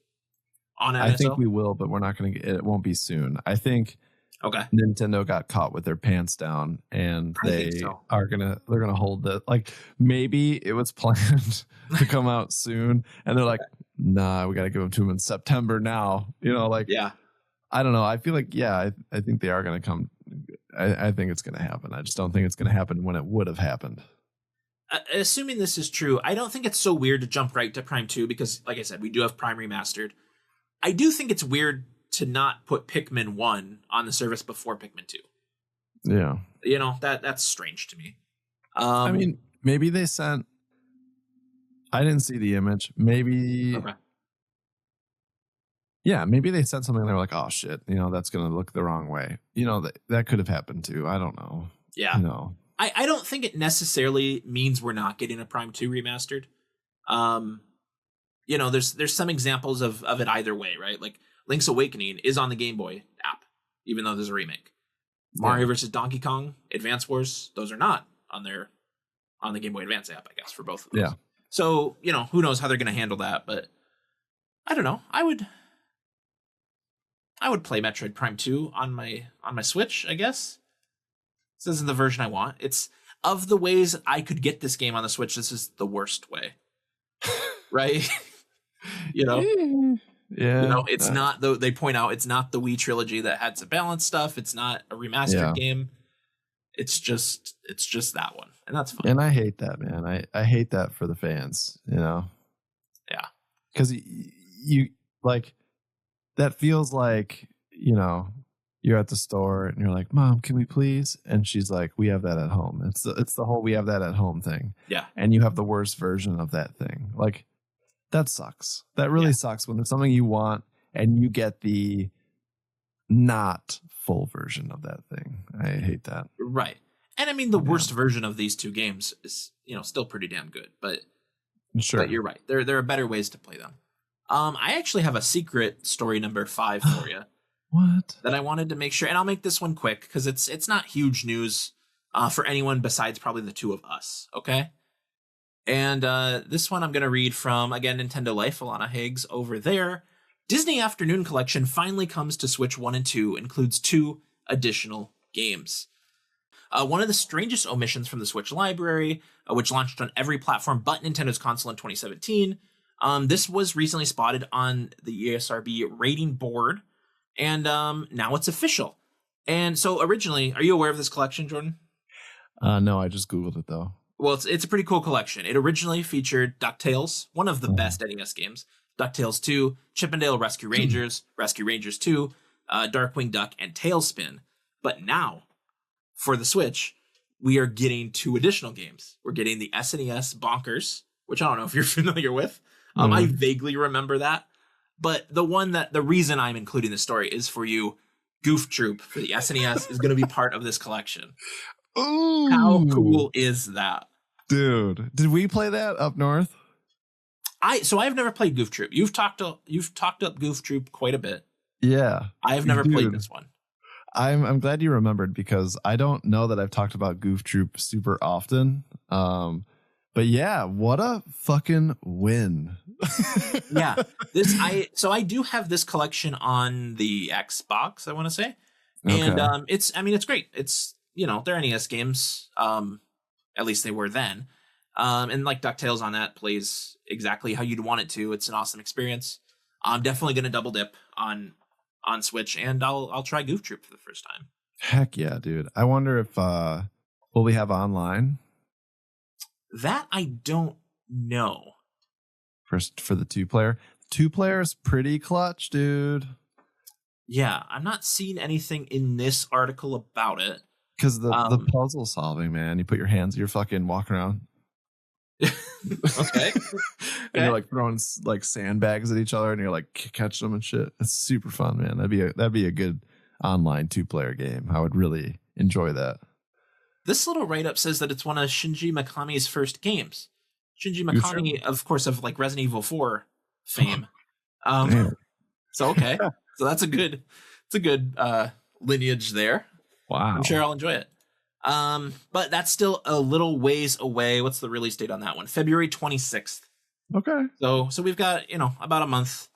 on NSO? I think we will, but we're not going to get it. Won't be soon. I think Nintendo got caught with their pants down, and they're gonna hold it. Like maybe it was planned to come out soon, and they're like, nah, we got to give them to them in September now. I don't know. I feel like I think they are gonna come. I think it's gonna happen. I just don't think it's gonna happen when it would have happened. Assuming this is true, I don't think it's so weird to jump right to Prime 2 because, like I said, we do have Prime Remastered. I do think it's weird to not put Pikmin 1 on the service before Pikmin 2. Yeah. That's strange to me. I mean, maybe they sent... I didn't see the image. Maybe... Okay. Yeah, maybe they sent something and they're like, oh, shit, that's going to look the wrong way. That could have happened too. I don't know. Yeah. I don't think it necessarily means we're not getting a Prime 2 remastered. There's some examples of it either way, right? Like Link's Awakening is on the Game Boy app, even though there's a remake. Mario vs. Donkey Kong, Advance Wars, those are not on the Game Boy Advance app, I guess, for both of those. Yeah. So, who knows how they're going to handle that, but I don't know. I would play Metroid Prime 2 on my Switch, I guess. This isn't the version I want. It's of the ways I could get this game on the Switch, this is the worst way. Right? Yeah. It's not though. They point out it's not the Wii trilogy that had some balance stuff. It's not a remastered game. It's just that one, and that's fine. And I hate that, man. I hate that for the fans. Yeah, because you like that feels like you're at the store and you're like, Mom, can we please? And she's like, we have that at home. It's the whole we have that at home thing. Yeah, and you have the worst version of that thing. Like. That sucks. That really sucks when there's something you want and you get the not full version of that thing. I hate that. Right. And I mean, the worst version of these two games is, still pretty damn good. But sure. But you're right. There are better ways to play them. I actually have a secret story number 5 for you. What? That I wanted to make sure, and I'll make this one quick because it's not huge news for anyone besides probably the two of us. Okay. And this one I'm going to read from, again, Nintendo Life, Alana Higgs over there. Disney Afternoon Collection finally comes to Switch 1 and 2, includes 2 additional games. One of the strangest omissions from the Switch library, which launched on every platform but Nintendo's console in 2017. This was recently spotted on the ESRB rating board, and now it's official. And so originally, are you aware of this collection, Jordan? No, I just Googled it though. Well, it's a pretty cool collection. It originally featured DuckTales, one of the best NES games, DuckTales 2, Chippendale Rescue Rangers, Rescue Rangers 2, Darkwing Duck, and Tailspin. But now, for the Switch, we are getting 2 additional games. We're getting the SNES Bonkers, which I don't know if you're familiar with. I vaguely remember that. But the reason I'm including this story is for you, Goof Troop for the SNES is going to be part of this collection. Ooh. How cool is that? Dude, did we play that up north? I've never played Goof Troop. You've talked up Goof Troop quite a bit. Yeah. I have never played this one. I'm glad you remembered because I don't know that I've talked about Goof Troop super often. But yeah, what a fucking win. Yeah. I do have this collection on the Xbox, I want to say. And it's great. It's, they're NES games. At least they were then. And like DuckTales on that plays exactly how you'd want it to. It's an awesome experience. I'm definitely going to double dip on Switch, and I'll try Goof Troop for the first time. Heck yeah, dude. I wonder if will we have online? That I don't know. For the 2-player. 2-player is pretty clutch, dude. Yeah, I'm not seeing anything in this article about it. Because the puzzle solving, man. You put your hands, you're fucking walking around. Okay. And you're like throwing like sandbags at each other and you're like catching them and shit. It's super fun, man. That'd be a good online 2-player game. I would really enjoy that. This little write-up says that it's one of Shinji Mikami's first games. Shinji Mikami, of course, of like Resident Evil 4 fame. So okay. So that's a good lineage there. Wow. I'm sure I'll enjoy it. But that's still a little ways away. What's the release date on that one? February 26th. Okay. So we've got, about a month.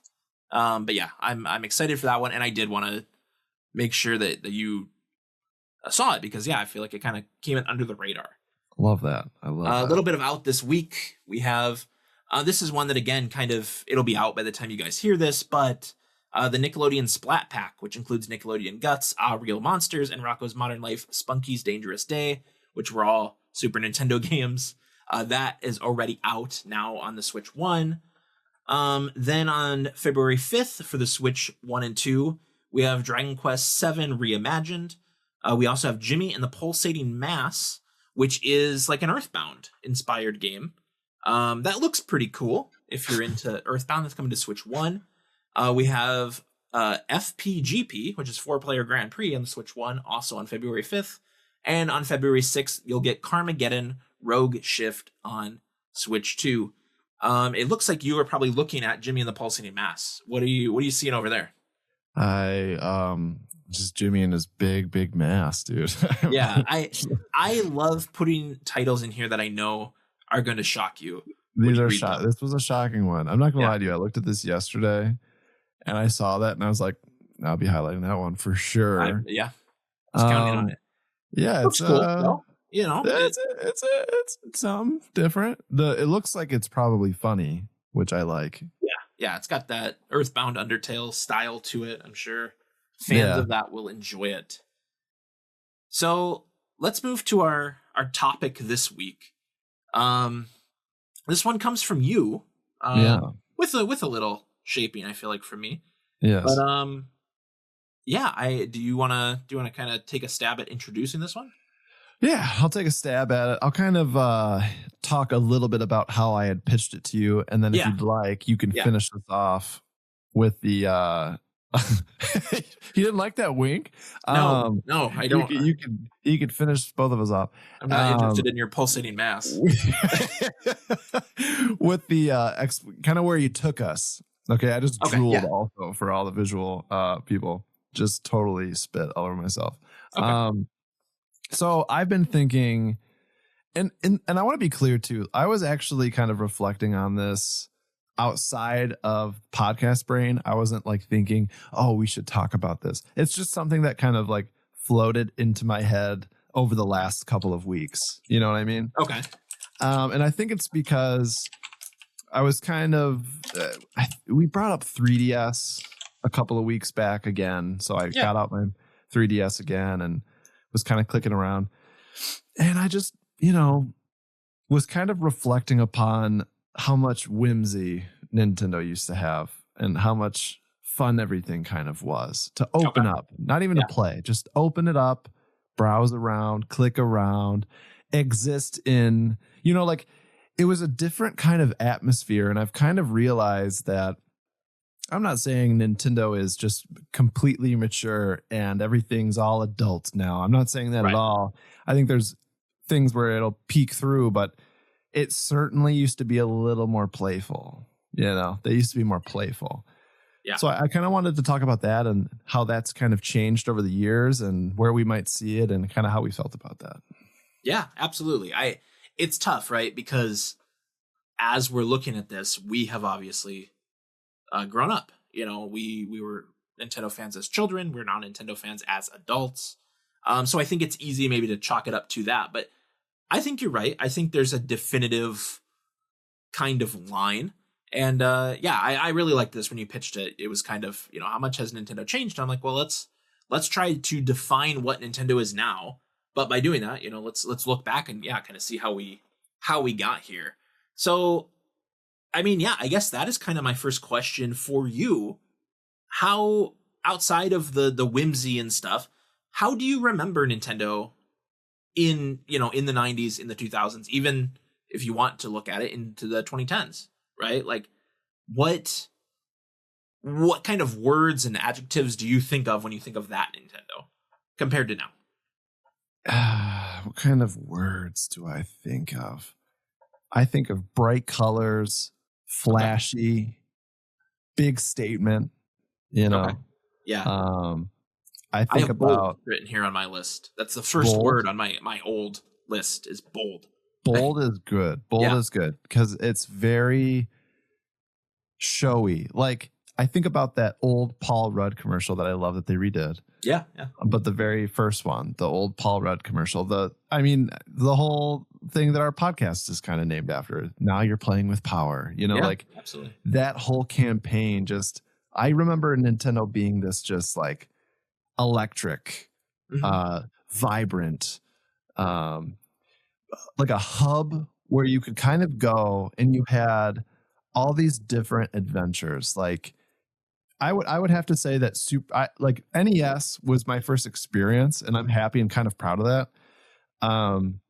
But yeah, I'm excited for that one. And I did want to make sure that you saw it because, yeah, I feel like it kind of came in under the radar. Love that. I love that. A little bit of out this week. We have, this is one that, again, it'll be out by the time you guys hear this, but the Nickelodeon Splat Pack, which includes Nickelodeon Guts, Real Monsters, and Rocko's Modern Life, Spunky's Dangerous Day, which were all Super Nintendo games. That is already out now on the Switch 1. Then on February 5th for the Switch 1 and 2, we have Dragon Quest VII Reimagined. We also have Jimmy and the Pulsating Mass, which is like an Earthbound inspired game. That looks pretty cool if you're into Earthbound. That's coming to Switch 1. We have FPGP, which is 4-player Grand Prix on the Switch 1, also on February 5th. And on February 6th, you'll get Carmageddon Rogue Shift on Switch 2. It looks like you are probably looking at Jimmy and the Pulsating Mass. What are you seeing over there? Just Jimmy and his big mass, dude. Yeah, I love putting titles in here that I know are going to shock you. These are shock. This was a shocking one. I'm not gonna lie to you. I looked at this yesterday, and I saw that, and I was like, "I'll be highlighting that one for sure." Just counting on it. Yeah, it's cool. Well, it's something different. It looks like it's probably funny, which I like. Yeah, it's got that Earthbound Undertale style to it. I'm sure fans of that will enjoy it. So let's move to our topic this week. This one comes from you, with a little shaping, I feel like, from me. Yes. But do you wanna kind of take a stab at introducing this one? Yeah, I'll take a stab at it. I'll kind of talk a little bit about how I had pitched it to you, and then if you'd like, you can finish this off with the. You didn't like that wink? No, I don't. You could finish both of us off. I'm not interested in your pulsating mass. With the kind of where you took us. Okay, I just drooled also for all the visual people. Just totally spit all over myself. Okay. So I've been thinking, and I want to be clear too. I was actually kind of reflecting on this outside of podcast brain. I wasn't like thinking, oh, we should talk about this. It's just something that kind of like floated into my head over the last couple of weeks. You know what I mean? Okay. And I think it's because I was kind of, we brought up 3DS a couple of weeks back again. So I got out my 3DS again and was kind of clicking around. And I just, was kind of reflecting upon how much whimsy Nintendo used to have and how much fun everything kind of was to open up, not even to play, just open it up, browse around, click around, exist in, like it was a different kind of atmosphere. And I've kind of realized that I'm not saying Nintendo is just completely mature and everything's all adult now. I'm not saying that at all. I think there's things where it'll peek through, but it certainly used to be a little more playful. They used to be more playful. Yeah. So I kind of wanted to talk about that and how that's kind of changed over the years and where we might see it and kind of how we felt about that. Yeah, absolutely. It's tough, right? Because as we're looking at this, we have obviously grown up. We were Nintendo fans as children. We're now Nintendo fans as adults. So I think it's easy maybe to chalk it up to that. But I think you're right. I think there's a definitive kind of line. And I really liked this when you pitched it. It was kind of, how much has Nintendo changed? I'm like, well, let's try to define what Nintendo is now. But by doing that, let's look back and kind of see how we got here. So, I guess that is kind of my first question for you. How, outside of the whimsy and stuff, how do you remember Nintendo in the 90s, in the 2000s, even if you want to look at it into the 2010s? Right? Like what kind of words and adjectives do you think of when you think of that Nintendo compared to now? What kind of words do I think of? I think of bright colors, flashy, big statement, Okay. Yeah. I think have about written here on my list. That's the first word on my old list is bold. Bold is good. Bold is good because it's very showy. Like I think about that old Paul Rudd commercial that I love that they redid. Yeah. But the very first one, the old Paul Rudd commercial, the whole thing that our podcast is kind of named after. Now you're playing with power, absolutely. That whole campaign I remember Nintendo being this just like electric, vibrant, like a hub where you could kind of go and you had all these different adventures. Like I would have to say that like NES was my first experience and I'm happy and kind of proud of that.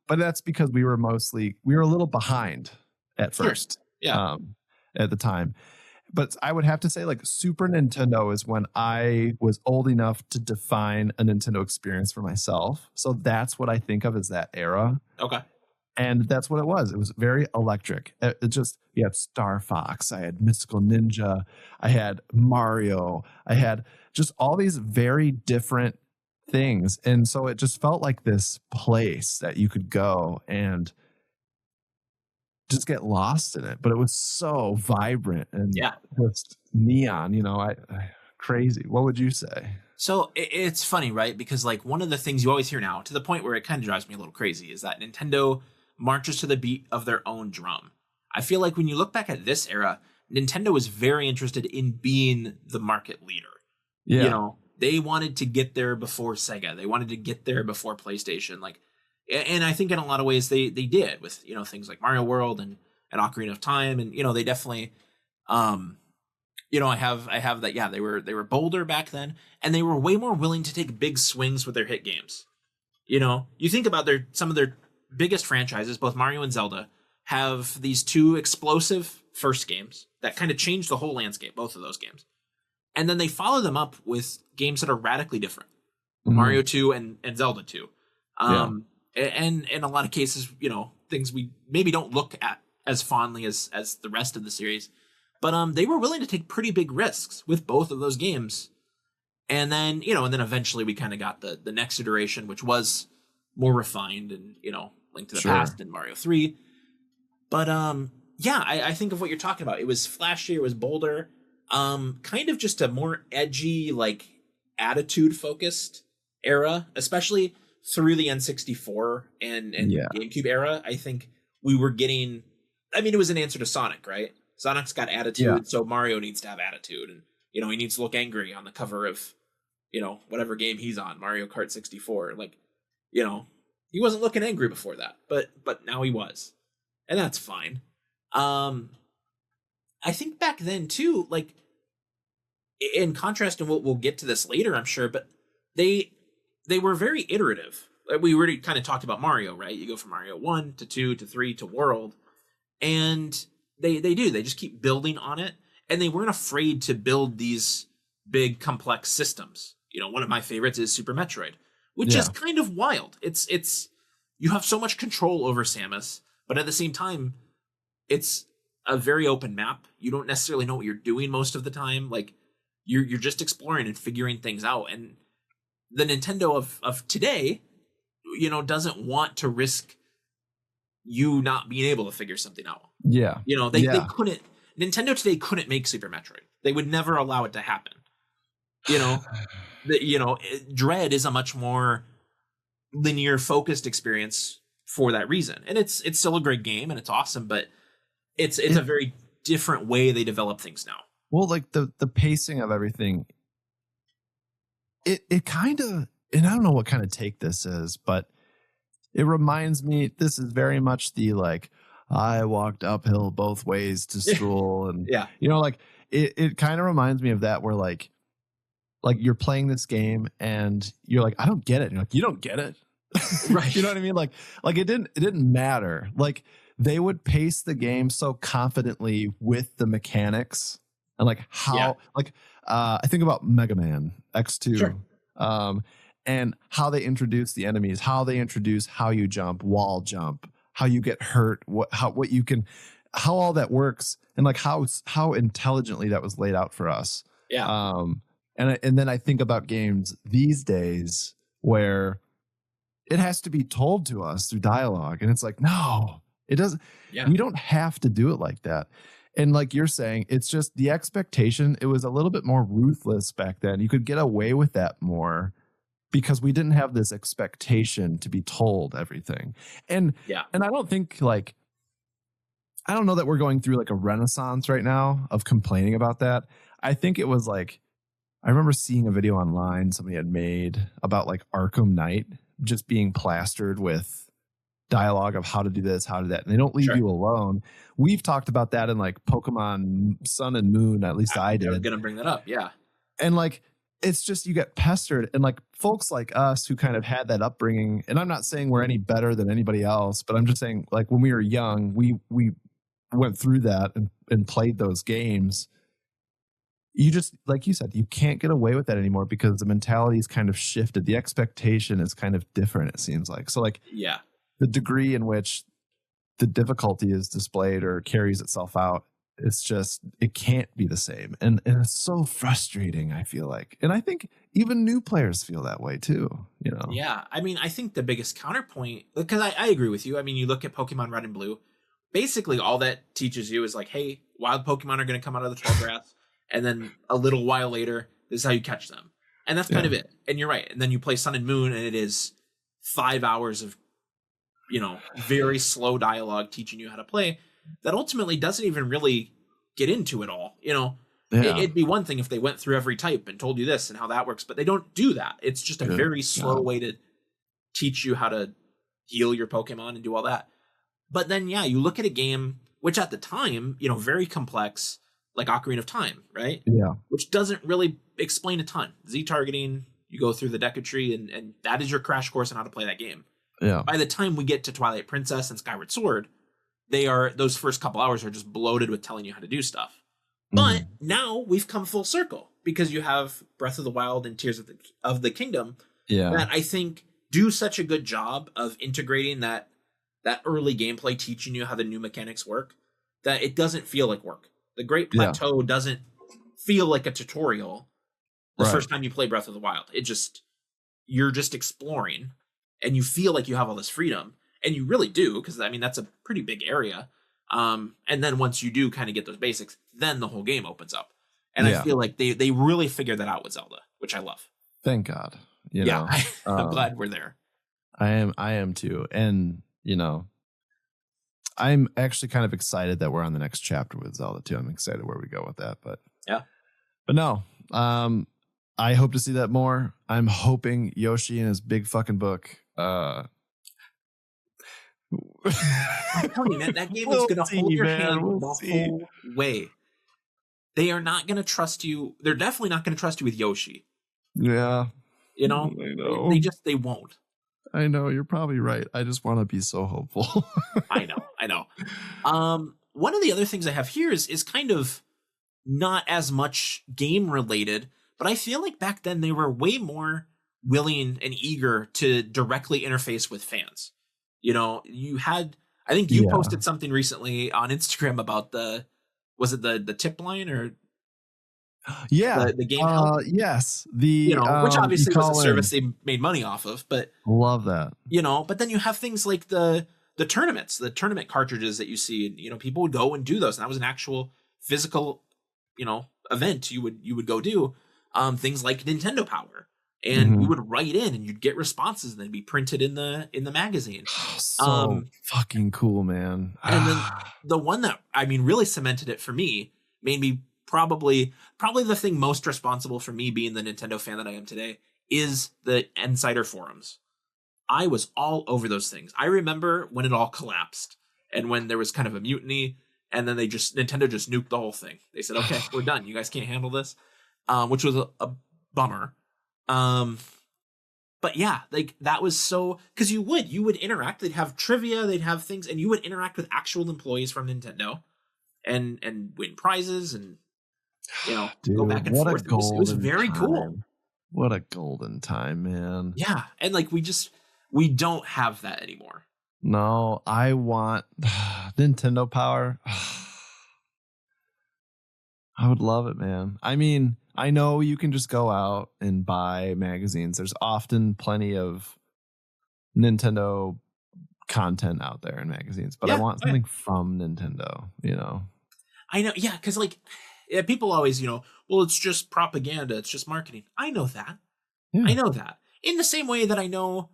But that's because we were a little behind at first. Yeah. At the time. But I would have to say like Super Nintendo is when I was old enough to define a Nintendo experience for myself. So that's what I think of as that era. Okay. And that's what it was. It was very electric. You had Star Fox. I had Mystical Ninja. I had Mario. I had just all these very different things. And so it just felt like this place that you could go and just get lost in it. But it was so vibrant and just neon, crazy. What would you say? So it's funny, right? Because like one of the things you always hear now, to the point where it kind of drives me a little crazy, is that Nintendo marches to the beat of their own drum. I feel like when you look back at this era, Nintendo was very interested in being the market leader. Yeah. They wanted to get there before Sega. They wanted to get there before PlayStation. And I think in a lot of ways they did with, things like Mario World and Ocarina of Time. And, they definitely, I have that. Yeah, they were bolder back then and they were way more willing to take big swings with their hit games. You think about some of their biggest franchises, both Mario and Zelda, have these two explosive first games that kind of change the whole landscape, both of those games. And then they follow them up with games that are radically different. Mario 2 and Zelda 2. And in a lot of cases, things we maybe don't look at as fondly as the rest of the series. But they were willing to take pretty big risks with both of those games. And then, and then eventually we kind of got the next iteration, which was more refined and, Link to the Past and Mario 3. But I think of what you're talking about. It was flashier, it was bolder, kind of just a more edgy, like attitude focused era, especially through the N64 and GameCube era. I think we were getting, it was an answer to Sonic, right? Sonic's got attitude, so Mario needs to have attitude, and he needs to look angry on the cover of whatever game he's on, Mario Kart 64. Like, he wasn't looking angry before that, but now he was. And that's fine. I think back then too, like, in contrast, and we'll get to this later, I'm sure, but they were very iterative. We already kind of talked about Mario, right? You go from Mario 1 to 2 to 3 to World, and they just keep building on it, and they weren't afraid to build these big complex systems. One of my favorites is Super Metroid, which is kind of wild. It's you have so much control over Samus, but at the same time, it's a very open map. You don't necessarily know what you're doing most of the time. Like, you're just exploring and figuring things out. And the Nintendo of today, doesn't want to risk you not being able to figure something out. Yeah. They couldn't. Nintendo today couldn't make Super Metroid. They would never allow it to happen. Dread is a much more linear focused experience for that reason. And it's still a great game and it's awesome, but it's a very different way they develop things now. Well, like the pacing of everything, it kind of, and I don't know what kind of take this is, but it reminds me, this is very much the, like, I walked uphill both ways to school. And, like, it kind of reminds me of that, where like you're playing this game and you're like, I don't get it. And you're like, you don't get it. Right. You know what I mean? Like it didn't matter. Like, they would pace the game so confidently with the mechanics and like how, I think about Mega Man X2, sure. And how they introduce the enemies, how they introduce how you jump, wall jump, how you get hurt, what you can, how all that works, and like how intelligently that was laid out for us. Yeah. And then I think about games these days where it has to be told to us through dialogue, and it's like, no, it doesn't. Yeah. We don't have to do it like that. And like you're saying, it's just the expectation. It was a little bit more ruthless back then. You could get away with that more because we didn't have this expectation to be told everything. And I don't think, like, I don't know that we're going through like a renaissance right now of complaining about that. I think it was like, I remember seeing a video online somebody had made about like Arkham Knight just being plastered with dialogue of how to do this, how to do that. And they don't leave you alone. We've talked about that in like Pokemon Sun and Moon, at least I did. I was going to bring that up. Yeah. And like, it's just, you get pestered, and like folks like us who kind of had that upbringing, and I'm not saying we're any better than anybody else, but I'm just saying, like, when we were young, we went through that and played those games. You just, like you said, you can't get away with that anymore because the mentality is kind of shifted. The expectation is kind of different, it seems like. So like, the degree in which the difficulty is displayed or carries itself out, it's just, it can't be the same. And it's so frustrating, I feel like. And I think even new players feel that way too, Yeah. I mean, I think the biggest counterpoint, because I agree with you. I mean, you look at Pokemon Red and Blue, basically all that teaches you is like, hey, wild Pokemon are going to come out of the tall grass. And then a little while later, this is how you catch them. And that's kind of it. And you're right. And then you play Sun and Moon, and it is 5 hours of, very slow dialogue teaching you how to play that ultimately doesn't even really get into it all. It'd be one thing if they went through every type and told you this and how that works, but they don't do that. It's just a very slow way to teach you how to heal your Pokemon and do all that. But then, you look at a game, which at the time, very complex, like Ocarina of Time, right? Yeah. Which doesn't really explain a ton. Z-targeting, you go through the Deku Tree, and that is your crash course on how to play that game. Yeah. By the time we get to Twilight Princess and Skyward Sword, those first couple hours are just bloated with telling you how to do stuff. But now we've come full circle because you have Breath of the Wild and Tears of the Kingdom that I think do such a good job of integrating that early gameplay, teaching you how the new mechanics work, that it doesn't feel like work. The Great Plateau doesn't feel like a tutorial the first time you play Breath of the Wild. You're just exploring, and you feel like you have all this freedom, and you really do, because I mean that's a pretty big area. And then once you do kind of get those basics, then the whole game opens up. And I feel like they really figured that out with Zelda, which I love. Thank God. I'm glad we're there. I am too. And I'm actually kind of excited that we're on the next chapter with Zelda too. I'm excited where we go with that, but no. I hope to see that more. I'm hoping Yoshi in his big fucking book. I'm telling you, man, that game is going to hold your hand the whole way. They are not going to trust you. They're definitely not going to trust you with Yoshi. Yeah. You know? I know. They won't. I know. You're probably right. I just want to be so hopeful. I know. One of the other things I have here is kind of not as much game related, but I feel like back then they were way more willing and eager to directly interface with fans. You know, I think you posted something recently on Instagram about was it the tip line or the game help? Yes. Which obviously was a service they made money off of, but love that. But then you have things like the tournaments, the tournament cartridges that you see, and people would go and do those, and that was an actual physical event you would go do. Things like Nintendo Power, and you would write in and you'd get responses and they'd be printed in the magazine. So fucking cool, man. And then the one that really cemented it for me, made me probably the thing most responsible for me being the Nintendo fan that I am today, is the Insider forums. I was all over those things. I remember when it all collapsed and when there was kind of a mutiny, and then Nintendo just nuked the whole thing. They said, okay, we're done. You guys can't handle this, which was a bummer. But yeah, like that was so, because you would interact. They'd have trivia, they'd have things, and you would interact with actual employees from Nintendo and win prizes and Dude, go back and forth. It was very cool. What a golden time, man. Yeah, and like we don't have that anymore. No, I want Nintendo Power. I would love it, man. I mean, I know you can just go out and buy magazines. There's often plenty of Nintendo content out there in magazines, but I want something from Nintendo, I know, yeah, because people always, well, it's just propaganda, it's just marketing. I know that. Yeah. I know that. In the same way that I know,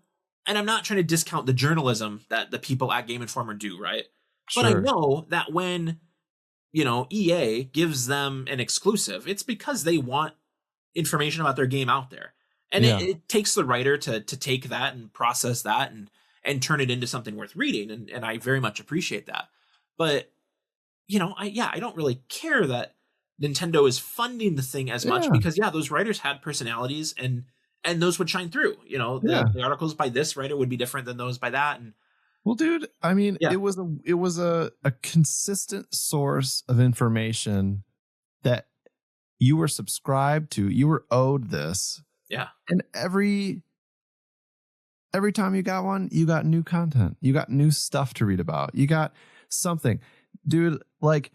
and I'm not trying to discount the journalism that the people at Game Informer do, right? Sure. But I know that when, EA gives them an exclusive, it's because they want information about their game out there. And it takes the writer to take that and process that and turn it into something worth reading. And I very much appreciate that. But, I don't really care that Nintendo is funding the thing as much because, those writers had personalities and those would shine through. The articles by this writer would be different than those by that. And well, dude, I mean, it was a consistent source of information that you were subscribed to. You were owed this. Yeah. And every time you got one, you got new content. You got new stuff to read about. You got something. Dude, like,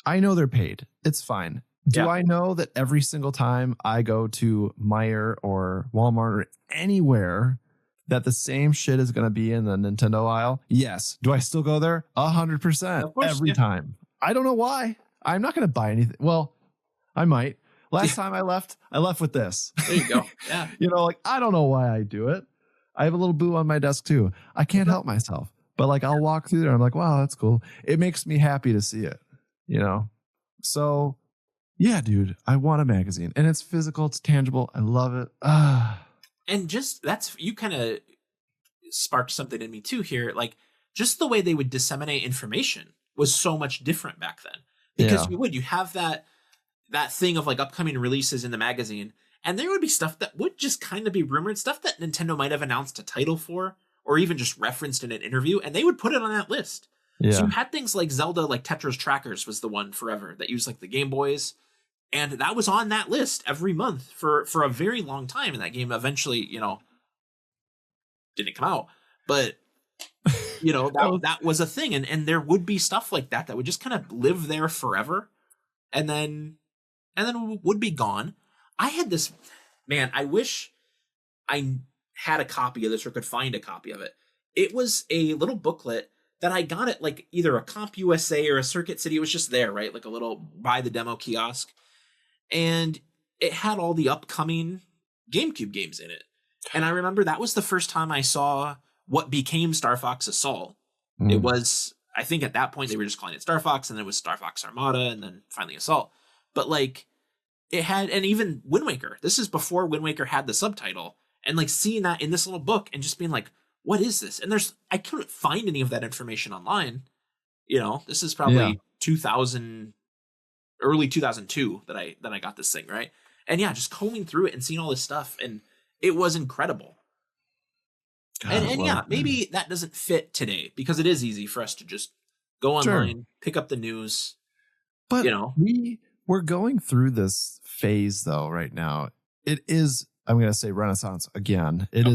I know they're paid. It's fine. Do I know that every single time I go to Meijer or Walmart or anywhere that the same shit is going to be in the Nintendo aisle? Yes. Do I still go there? 100% every time. I don't know why. I'm not going to buy anything. Well, I might. Last time I left with this. There you go. Yeah. I don't know why I do it. I have a little boo on my desk too. I can't help myself. But I'll walk through there. I'm like, wow, that's cool. It makes me happy to see it, So, yeah, dude, I want a magazine. And it's physical. It's tangible. I love it. And you kind of sparked something in me too here. Like, just the way they would disseminate information was so much different back then. Because you have that thing of upcoming releases in the magazine, and there would be stuff that would just kind of be rumored, stuff that Nintendo might have announced a title for, or even just referenced in an interview, and they would put it on that list. Yeah. So you had things like Zelda, like Tetra's Trackers was the one forever that used the Game Boys, and that was on that list every month for a very long time. And that game eventually, didn't come out, but that was a thing, and there would be stuff like that would just kind of live there forever, and then would be gone. I had this, man, I wish I had a copy of this or could find a copy of it. It was a little booklet that I got at either a Comp USA or a Circuit City. It was just there, right? A little buy the demo kiosk. And it had all the upcoming GameCube games in it. And I remember that was the first time I saw what became Star Fox Assault. It was, I think at that point they were just calling it Star Fox, and then it was Star Fox Armada, and then finally Assault. But it had, and even Wind Waker. This is before Wind Waker had the subtitle, and like seeing that in this little book and just being like, what is this? And I couldn't find any of that information online. You know, this is probably 2000, early 2002 that I got this thing, right? And yeah, just combing through it and seeing all this stuff, and it was incredible. God, and yeah, maybe that doesn't fit today because it is easy for us to just go online, pick up the news. But you know, we're going through this phase though right now. It is, I'm going to say renaissance again. It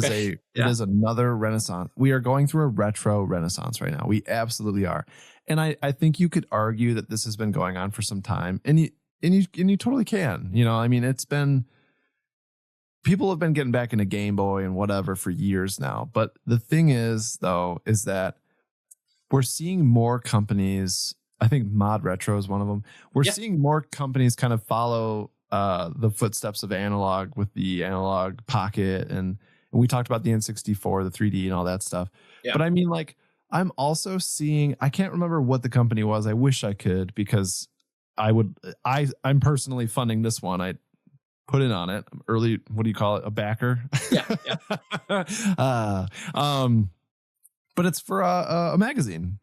is another renaissance. We are going through a retro renaissance right now. We absolutely are. And I think you could argue that this has been going on for some time, and you totally can. You know, I mean, it's been, people have been getting back into Game Boy and whatever for years now. But the thing is, though, is that we're seeing more companies. I think Mod Retro is one of them. We're seeing more companies kind of follow the footsteps of analog with the analog pocket, and we talked about the N64, the 3D, and all that stuff. Yeah. But I mean, like, I'm also seeing, I can't remember what the company was. I wish I could, because I'm personally funding this one. I put in on it early. What do you call it? A backer? Yeah. But it's for a magazine,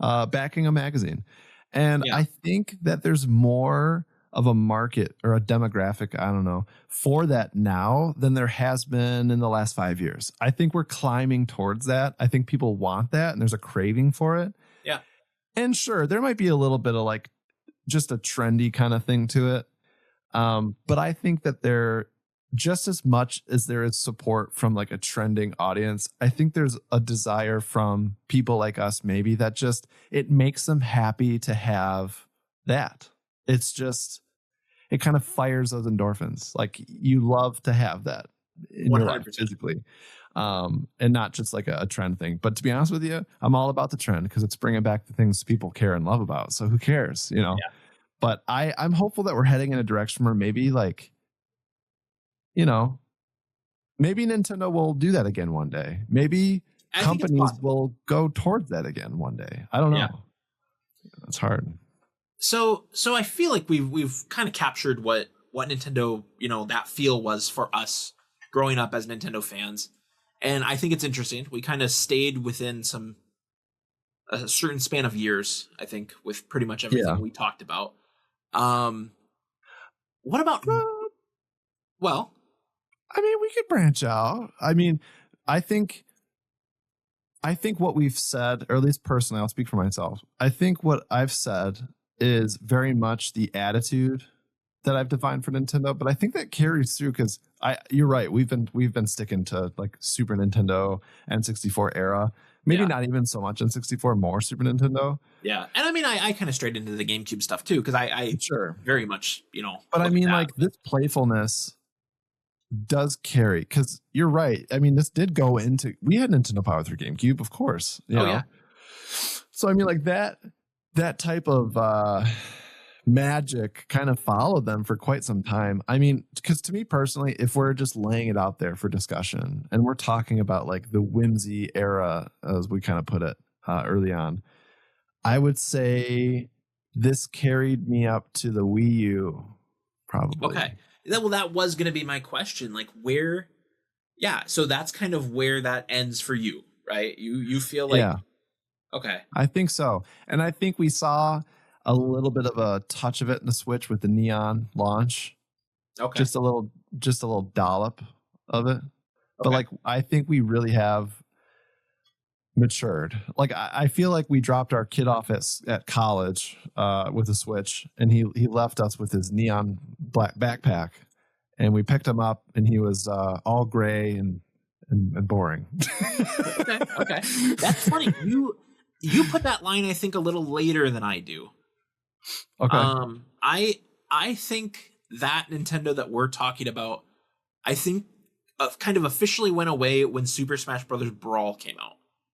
backing a magazine. And I think that there's more of a market or a demographic, I don't know, for that now than there has been in the last 5 years. I think we're climbing towards that. I think people want that, and there's a craving for it. Yeah. And sure, there might be a little bit of like just a trendy kind of thing to it. But I think that there, just as much as there is support from like a trending audience, I think there's a desire from people like us, maybe, that just, it makes them happy to have that. It's just, it kind of fires those endorphins. Like, you love to have that in 100%. Your life physically, and not just like a trend thing. But to be honest with you, I'm all about the trend because it's bringing back the things people care and love about. So who cares, you know? Yeah. But I'm hopeful that we're heading in a direction where maybe, like, you know, maybe Nintendo will do that again one day. Maybe companies will go towards that again one day. I don't know. Yeah. It's hard. So I feel like we've kind of captured what Nintendo, you know, that feel was for us growing up as Nintendo fans. And I think it's interesting. We kind of stayed within a certain span of years, I think, with pretty much everything we talked about. What about, well, I mean, we could branch out. I mean, I think what we've said, or at least personally, I'll speak for myself. I think what I've said is very much the attitude that I've defined for Nintendo, but I think that carries through because you're right. We've been sticking to like Super Nintendo and N64 era. Maybe not even so much N64, more Super Nintendo. Yeah, and I mean, I kind of strayed into the GameCube stuff too because I very much, you know. But I mean, like, this playfulness does carry, because you're right. I mean, this did go into, we had Nintendo Power through GameCube, of course. You know? Yeah. So I mean, like, that type of magic kind of followed them for quite some time. I mean, because to me personally, if we're just laying it out there for discussion and we're talking about like the whimsy era, as we kind of put it early on, I would say this carried me up to the Wii U, probably. Okay. Well, that was going to be my question. Like, where? Yeah. So that's kind of where that ends for you, right? You feel like, okay. I think so. And I think we saw a little bit of a touch of it in the Switch with the Neon launch. Okay. Just a little dollop of it. Okay. But like, I think we really have matured. Like, I feel like we dropped our kid off at college with a Switch, and he left us with his neon black backpack, and we picked him up, and he was all gray and boring. Okay. That's funny. You put that line, I think, a little later than I do. Okay. I think that Nintendo that we're talking about, I think kind of officially went away when Super Smash Bros. Brawl came out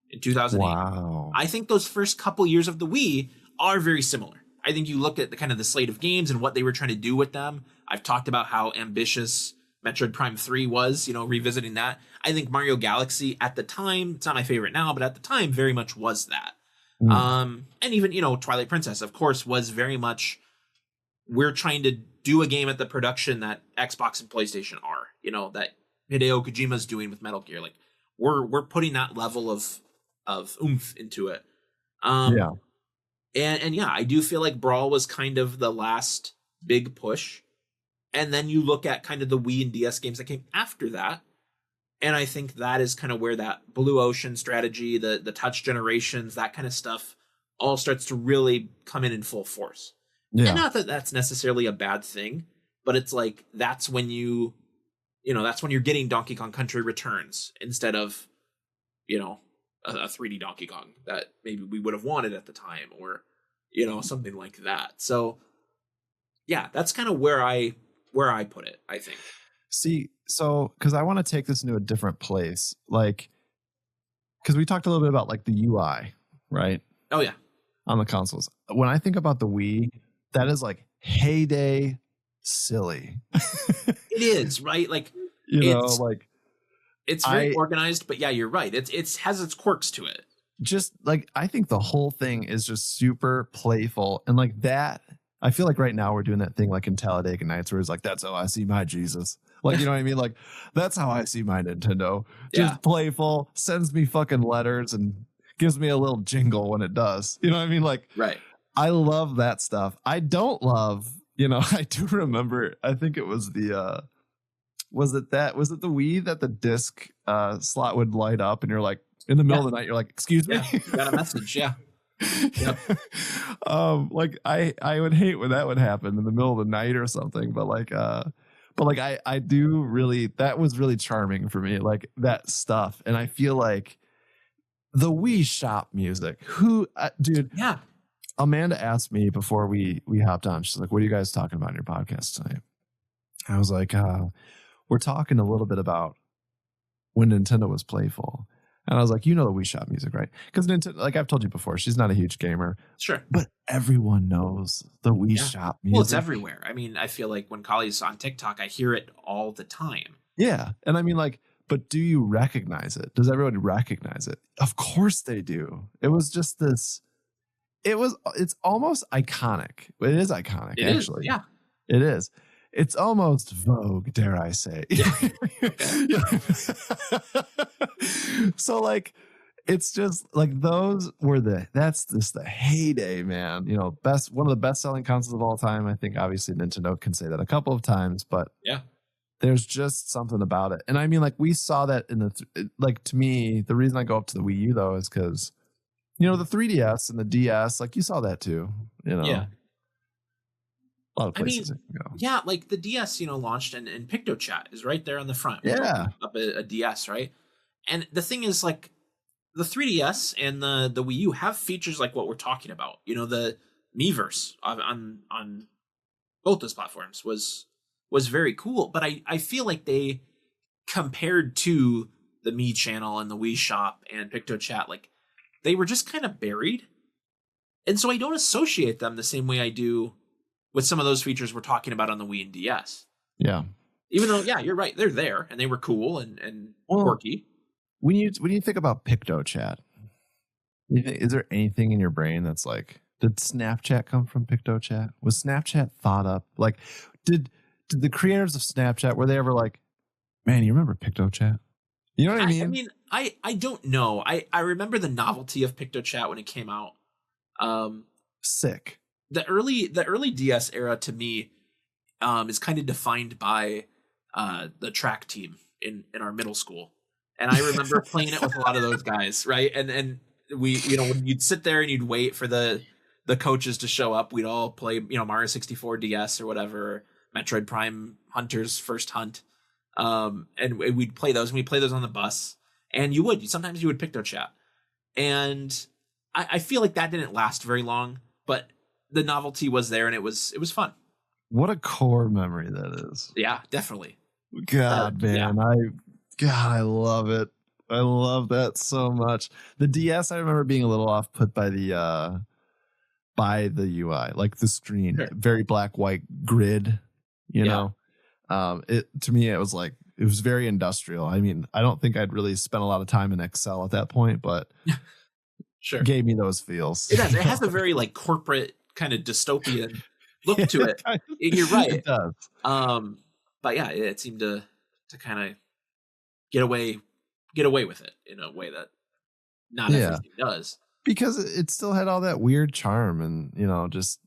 in 2008. Wow. I think those first couple years of the Wii are very similar. I think you look at the kind of the slate of games and what they were trying to do with them. I've talked about how ambitious Metroid Prime 3 was, you know, revisiting that. I think Mario Galaxy at the time, it's not my favorite now, but at the time very much was that. And even, you know, Twilight Princess, of course, was very much we're trying to do a game at the production that Xbox and PlayStation are, you know, that Hideo Kojima's doing with Metal Gear. Like we're putting that level of oomph into it. Yeah. And yeah, I do feel like Brawl was kind of the last big push. And then you look at kind of the Wii and DS games that came after that. And I think that is kind of where that Blue Ocean strategy, the touch generations, that kind of stuff all starts to really come in full force. Yeah. And not that that's necessarily a bad thing, but it's like that's when that's when you're getting Donkey Kong Country Returns instead of, you know, a 3D Donkey Kong that maybe we would have wanted at the time, or, you know, something like that. So yeah, that's kind of where I put it, I think. See, so because I want to take this into a different place, like, because we talked a little bit about like the UI, right? Oh yeah, on the consoles. When I think about the Wii, that is like heyday silly. It is, right? Like, you know, like it's very organized, but yeah, you're right. It has its quirks to it. Just like, I think the whole thing is just super playful, and like that. I feel like right now we're doing that thing like in Talladega Nights where it's like, that's how I see my Jesus. Like, you know what I mean? Like, that's how I see my Nintendo. Just playful, sends me fucking letters and gives me a little jingle when it does. You know what I mean? Like, right. I love that stuff. I don't love, you know, I do remember, I think it was was it the Wii that the disc slot would light up and you're like, in the middle of the night, you're like, excuse me? Yeah, you got a message, yeah. Yep. Like I would hate when that would happen in the middle of the night or something, but I do really, that was really charming for me, like that stuff. And I feel like the Wii shop music, dude, yeah. Amanda asked me before we hopped on, she's like, what are you guys talking about in your podcast tonight? I was like, we're talking a little bit about when Nintendo was playful. And I was like, you know the Wii Shop music, right? Because Nintendo, like I've told you before, she's not a huge gamer. Sure. But everyone knows the Wii Shop music. Well, it's everywhere. I mean, I feel like when Kali's on TikTok, I hear it all the time. Yeah. And I mean, like, but do you recognize it? Does everybody recognize it? Of course they do. It was just this, it's almost iconic. It is iconic, actually. Yeah. It is. It's almost Vogue, dare I say. So like, it's just like that's just the heyday, man. You know, one of the best selling consoles of all time. I think obviously Nintendo can say that a couple of times, but yeah, there's just something about it. And I mean, like we saw that in to me, the reason I go up to the Wii U though is because, you know, the 3DS and the DS, like you saw that too, you know. Yeah. A lot of places. Yeah, like the DS, you know, launched and PictoChat is right there on the front. Yeah. Up a DS, right? And the thing is, like, the 3DS and the Wii U have features like what we're talking about. You know, the Miiverse on both those platforms was very cool. But I feel like they, compared to the Mii channel and the Wii Shop and PictoChat, like, they were just kind of buried. And so I don't associate them the same way I do with some of those features we're talking about on the Wii and DS. Yeah. Even though, yeah, you're right, they're there and they were cool and quirky. When you think about PictoChat, is there anything in your brain that's like, did Snapchat come from PictoChat? Was Snapchat thought up? Like, did the creators of Snapchat, were they ever like, man, you remember PictoChat? You know what I mean? I mean, I don't know. I remember the novelty of PictoChat when it came out. Sick. The early DS era to me is kind of defined by the track team in our middle school. And I remember playing it with a lot of those guys, right? And we, you know, when you'd sit there and you'd wait for the coaches to show up, we'd all play, you know, Mario 64 DS or whatever, Metroid Prime Hunter's First Hunt. And we'd play those, and we'd play those on the bus. And sometimes you would PictoChat. And I feel like that didn't last very long, but the novelty was there and it was fun. What a core memory that is. Yeah, definitely. God, man. Yeah. I love it. I love that so much. The DS, I remember being a little off put by the UI, like the screen, very black, white grid, you know. To me, it was like, it was very industrial. I mean, I don't think I'd really spent a lot of time in Excel at that point, but sure, gave me those feels. It has a very like corporate kind of dystopian look to it. You're right. It does. But yeah, it seemed to kind of get away with it in a way that not everything does. Because it still had all that weird charm and, you know, just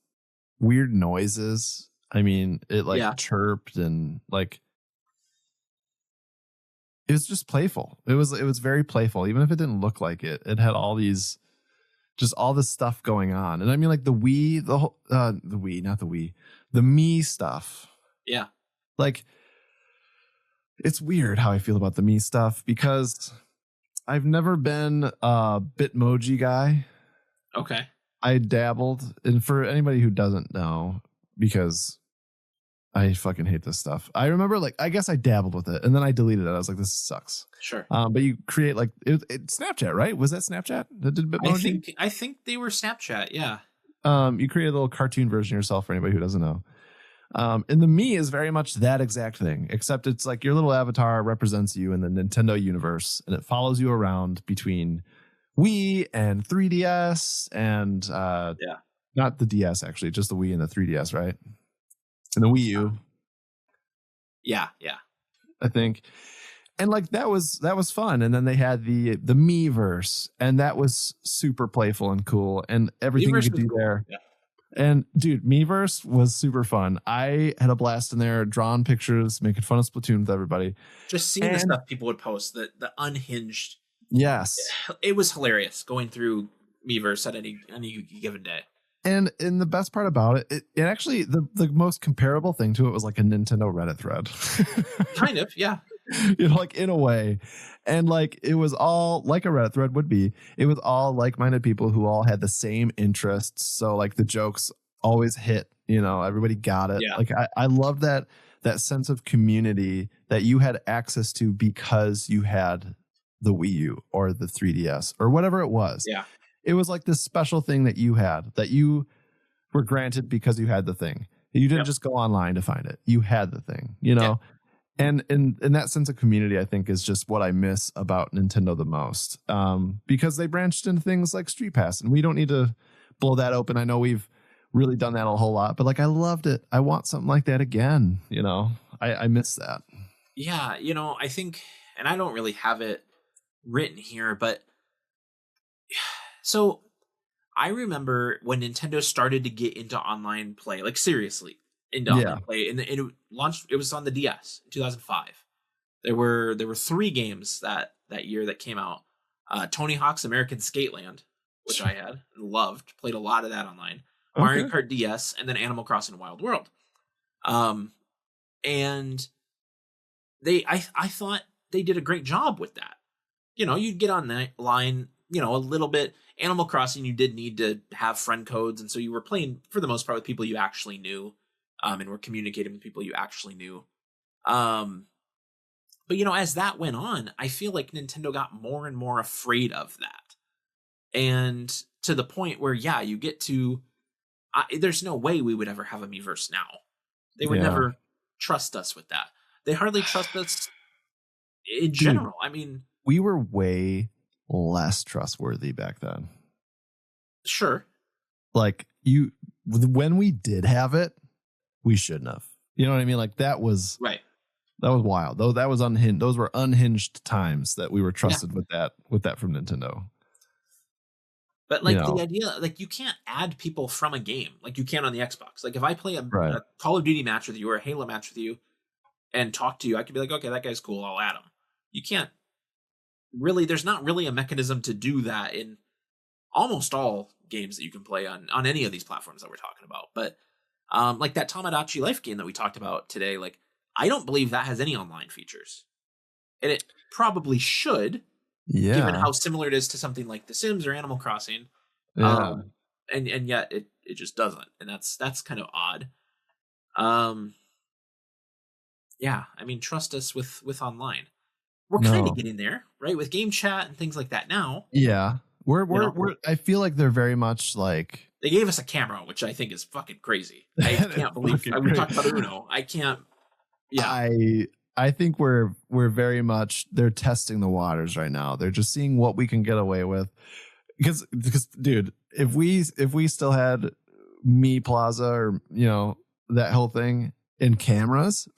weird noises. I mean, it like chirped and like it was just playful. It was very playful, even if it didn't look like it. It had all these, just all this stuff going on. And I mean, like the Wii, the Me stuff. Yeah. Like, it's weird how I feel about the Me stuff because I've never been a Bitmoji guy. Okay. I dabbled, and for anybody who doesn't know, because I fucking hate this stuff. I remember, like, I guess I dabbled with it, and then I deleted it. I was like, this sucks. Sure. But you create like it's Snapchat, right? Was that Snapchat that did Bitmoji? I think they were Snapchat. Yeah. You create a little cartoon version of yourself for anybody who doesn't know. And the Me is very much that exact thing, except it's like your little avatar represents you in the Nintendo universe, and it follows you around between Wii and 3DS and not the DS actually, just the Wii and the 3DS, right? And the Wii U. Yeah. I think. And like that was fun. And then they had the Miiverse, and that was super playful and cool, and everything Miiverse you could do cool. There. Yeah. And dude, Miiverse was super fun. I had a blast in there, drawing pictures, making fun of Splatoon with everybody. Just seeing the stuff people would post, the unhinged. Yes. It was hilarious going through Miiverse at any given day. And the best part about it actually, the most comparable thing to it was like a Nintendo Reddit thread. Kind of, yeah. You know, like in a way. And like it was all like a Reddit thread would be. It was all like-minded people who all had the same interests. So like the jokes always hit, you know, everybody got it. Yeah. Like I love that sense of community that you had access to because you had the Wii U or the 3DS or whatever it was. Yeah. It was like this special thing that you had, that you were granted because you had the thing. You didn't just go online to find it. You had the thing, you know? Yeah. And in that sense of community, I think is just what I miss about Nintendo the most. Because they branched into things like Street Pass, and we don't need to blow that open. I know we've really done that a whole lot, but like I loved it. I want something like that again, you know? I miss that. Yeah, you know, I think, and I don't really have it written here, but so I remember when Nintendo started to get into online play, like seriously into online play, and it launched. It was on the DS in 2005. There were 3 games that year that came out. Tony Hawk's American Skateland, which I had and loved, played a lot of that online. Okay. Mario Kart DS, and then Animal Crossing Wild World. And I thought they did a great job with that. You know, you'd get on that line, you know, a little bit. Animal Crossing, you did need to have friend codes, and so you were playing for the most part with people you actually knew, and were communicating with people you actually knew. But you know, as that went on, I feel like Nintendo got more and more afraid of that, and to the point where, you get to, there's no way we would ever have a Miiverse now. They would never trust us with that. They hardly trust us in general. I mean, we were way less trustworthy back then. Sure. Like when we did have it, we shouldn't have. You know what I mean? Like that was right. That was wild. Though that was unhinged. Those were unhinged times that we were trusted with that from Nintendo. But like the idea, like you can't add people from a game like you can on the Xbox. Like if I play a Call of Duty match with you or a Halo match with you and talk to you, I could be like, okay, that guy's cool, I'll add him. You can't really, there's not really a mechanism to do that in almost all games that you can play on any of these platforms that we're talking about. But like that Tomodachi Life game that we talked about today, like I don't believe that has any online features. And it probably should, given how similar it is to something like The Sims or Animal Crossing. And yet it just doesn't. And that's kind of odd. Yeah, I mean, trust us with online. We're kind of getting there, right? With game chat and things like that now. Yeah. We're I feel like they're very much like, they gave us a camera, which I think is fucking crazy. I can't believe we talked about Uno. I can't. Yeah. I think we're very much, they're testing the waters right now. They're just seeing what we can get away with. Because dude, if we still had Me Plaza or, you know, that whole thing in cameras.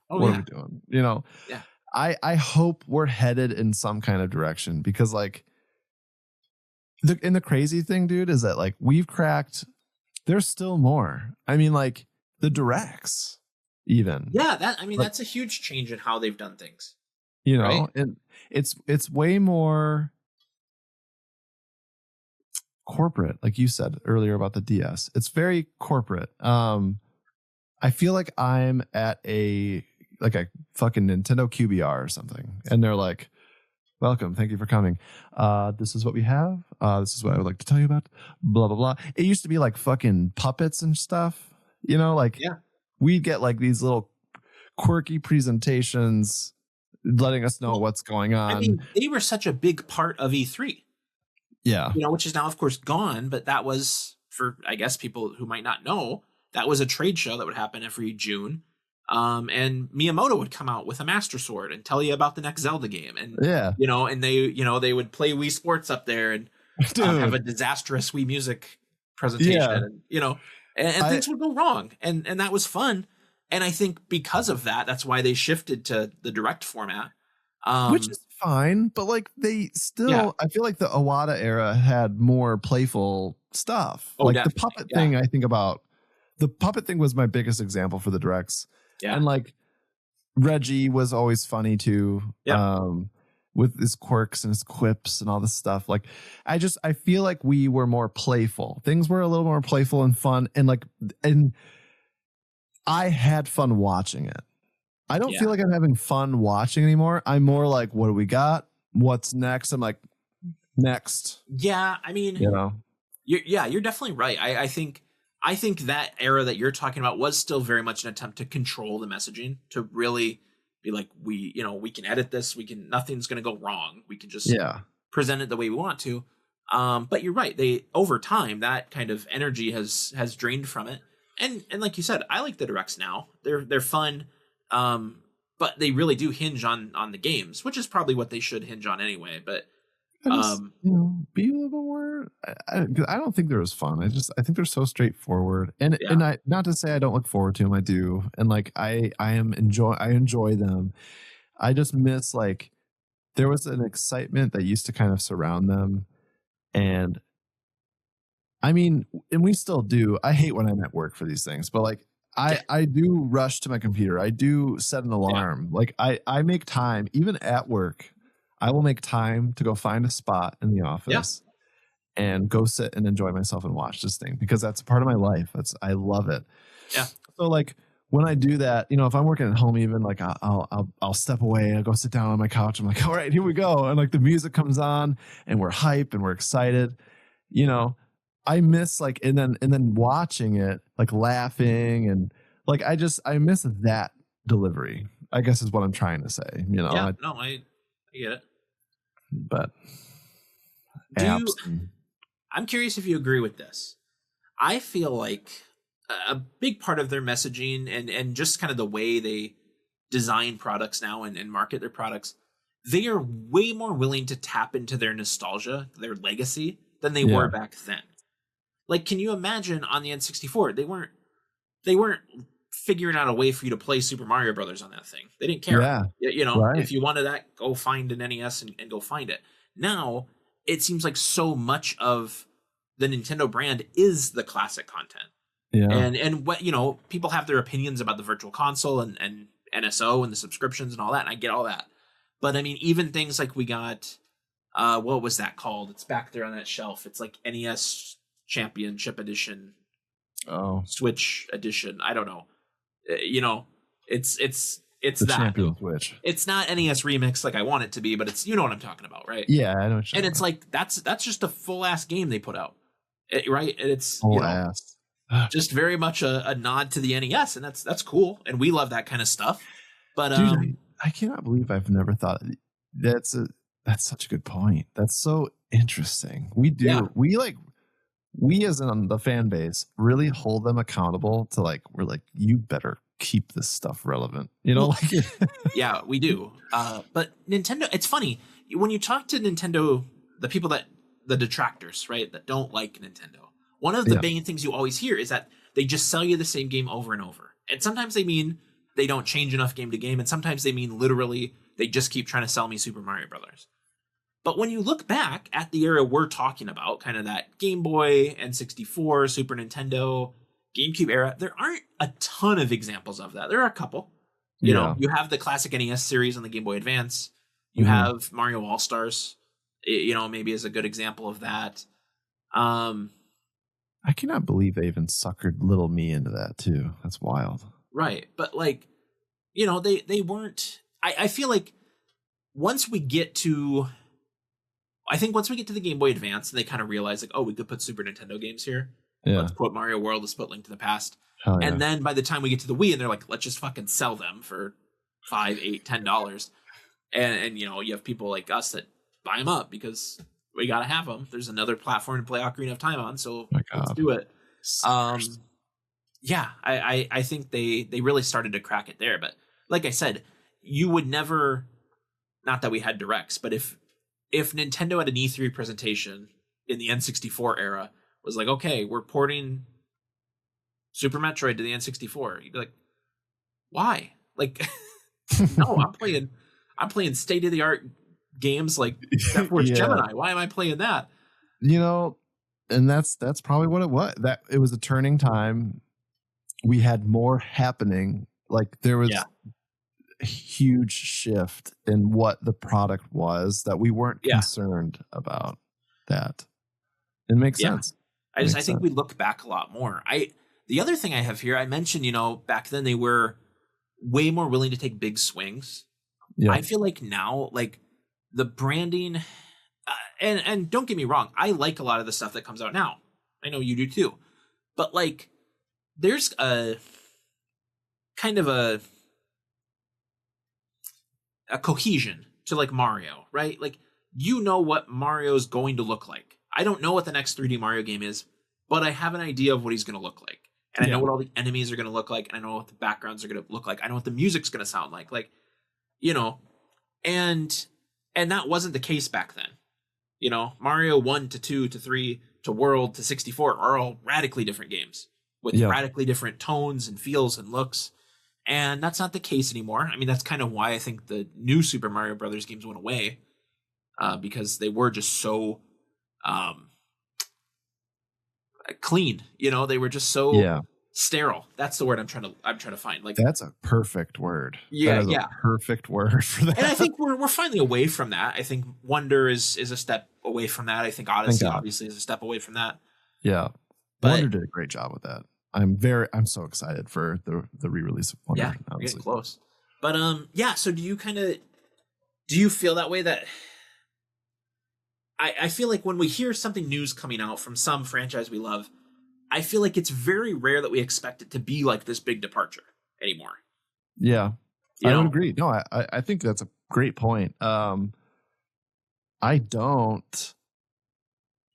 What are we doing? You know, yeah. I hope we're headed in some kind of direction because like the crazy thing, dude, is that like we've cracked, there's still more. I mean, like the directs even. Yeah, that's a huge change in how they've done things. You know, right? And it's way more corporate, like you said earlier about the DS. It's very corporate. I feel like I'm at a fucking Nintendo QBR or something, and they're like, "Welcome, thank you for coming. This is what we have. This is what I would like to tell you about." Blah blah blah. It used to be like fucking puppets and stuff. You know, like we'd get like these little quirky presentations, letting us know what's going on. I mean, they were such a big part of E3. Yeah. You know, which is now, of course, gone. But that was, for, I guess, people who might not know, that was a trade show that would happen every June. And Miyamoto would come out with a Master Sword and tell you about the next Zelda game. And, you know, and they would play Wii Sports up there and have a disastrous Wii Music presentation. Yeah. And, you know, and things would go wrong. And that was fun. And I think because of that, that's why they shifted to the direct format. Which is fine, but like they still, I feel like the Iwata era had more playful stuff. Oh, like the puppet thing, I think about the puppet thing was my biggest example for the directs. Yeah. And like Reggie was always funny too. With his quirks and his quips and all this stuff. Like I feel like we were more playful. Things were a little more playful and fun. And I had fun watching it. I don't feel like I'm having fun watching anymore. I'm more like, what do we got? What's next? I'm like, next. Yeah, I mean, you know, you're definitely right. I think that era that you're talking about was still very much an attempt to control the messaging, to really be like, we can edit this, nothing's going to go wrong. We can just present it the way we want to. But you're right. Over time, that kind of energy has drained from it. And like you said, I like the directs now. They're fun. But they really do hinge on the games, which is probably what they should hinge on anyway. But be a little more. I don't think they're as fun. I think they're so straightforward. And I, not to say I don't look forward to them. I do, and like I enjoy them. I just miss, like, there was an excitement that used to kind of surround them, and I mean, and we still do. I hate when I'm at work for these things, but like. I do rush to my computer. I do set an alarm. Like I make time, even at work. I will make time to go find a spot in the office and go sit and enjoy myself and watch this thing, because that's a part of my life. I love it. Yeah. So like when I do that, you know, if I'm working at home, even like I'll step away. I'll go sit down on my couch. I'm like, all right, here we go. And like the music comes on and we're hype and we're excited, you know. I miss like, and then watching it, like laughing, and like I miss that delivery, I guess is what I'm trying to say, you know. I get it. But I'm curious if you agree with this. I feel like a big part of their messaging and just kind of the way they design products now and market their products, they are way more willing to tap into their nostalgia, their legacy, than they were back then. Like, can you imagine on the N64, they weren't figuring out a way for you to play Super Mario Brothers on that thing. They didn't care. Yeah. You know, if you wanted that, go find an NES and go find it. Now, it seems like so much of the Nintendo brand is the classic content. Yeah. And what, you know, people have their opinions about the Virtual Console and NSO and the subscriptions and all that, and I get all that. But I mean, even things like we got, what was that called? It's back there on that shelf. It's like NES Championship Edition, Switch Edition. I don't know. You know, it's the that Champion Switch. It's not NES Remix like I want it to be, but it's, you know what I'm talking about, right? Yeah, I know. And it's like that's just a full ass game they put out, right? And it's full ass, just very much a nod to the NES, and that's cool, and we love that kind of stuff. But dude, I cannot believe I've never thought that's such a good point. That's so interesting. We do we as in the fan base really hold them accountable to, like, we're like, you better keep this stuff relevant, you know. Like yeah, we do. But Nintendo, it's funny when you talk to Nintendo, the people the detractors, right, that don't like Nintendo, one of the main things you always hear is that they just sell you the same game over and over. And sometimes they mean they don't change enough game to game, and sometimes they mean literally they just keep trying to sell me Super Mario Brothers. But when you look back at the era we're talking about, kind of that Game Boy, N64, Super Nintendo, GameCube era, there aren't a ton of examples of that. There are a couple. You know, you have the classic NES series on the Game Boy Advance. You have Mario All-Stars, you know, maybe as a good example of that. I cannot believe they even suckered little me into that too. That's wild. Right. But like, you know, they weren't, I feel like once we get to the Game Boy Advance, they kind of realize like, oh, we could put Super Nintendo games here. Yeah. Let's put Mario World, let's put Link to the Past. And then by the time we get to the Wii, and they're like, let's just fucking sell them for $5, $8, $10. And you know, you have people like us that buy them up because we got to have them. There's another platform to play Ocarina of Time on, so let's do it. Yeah, I think they really started to crack it there. But like I said, you would never, not that we had directs, but if Nintendo had an E3 presentation in the N64 era was like, okay, we're porting Super Metroid to the N64, you'd be like, why? Like, no, I'm playing state of the art games like Death Force Gemini. Why am I playing that? You know, and that's probably what it was. That it was a turning time. We had more happening. Like there was a huge shift in what the product was that we weren't concerned about that. It makes sense. I think we look back a lot more. The other thing I have here, I mentioned, you know, back then they were way more willing to take big swings. Yeah. I feel like now, like the branding, and don't get me wrong, I like a lot of the stuff that comes out now. I know you do too. But like, there's a kind of a cohesion to like Mario, right? Like, you know what Mario's going to look like. I don't know what the next 3D Mario game is, but I have an idea of what he's going to look like. And I know what all the enemies are going to look like. And I know what the backgrounds are going to look like. I know what the music's going to sound like. Like, you know, and that wasn't the case back then. You know, Mario 1 to 2 to 3 to World to 64 are all radically different games with radically different tones and feels and looks. And that's not the case anymore. I mean, that's kind of why I think the new Super Mario Brothers games went away, because they were just so clean. You know, they were just so sterile. That's the word I'm trying to find. Like, that's a perfect word. Yeah, a perfect word for that. And I think we're finally away from that. I think Wonder is a step away from that. I think Odyssey obviously is a step away from that. Yeah, but Wonder did a great job with that. I'm so excited for the re-release of Wonder. Yeah, we're getting close. But so do you feel that way? That I feel like when we hear something news coming out from some franchise we love, I feel like it's very rare that we expect it to be like this big departure anymore. Yeah, I would agree. No, I think that's a great point. I don't.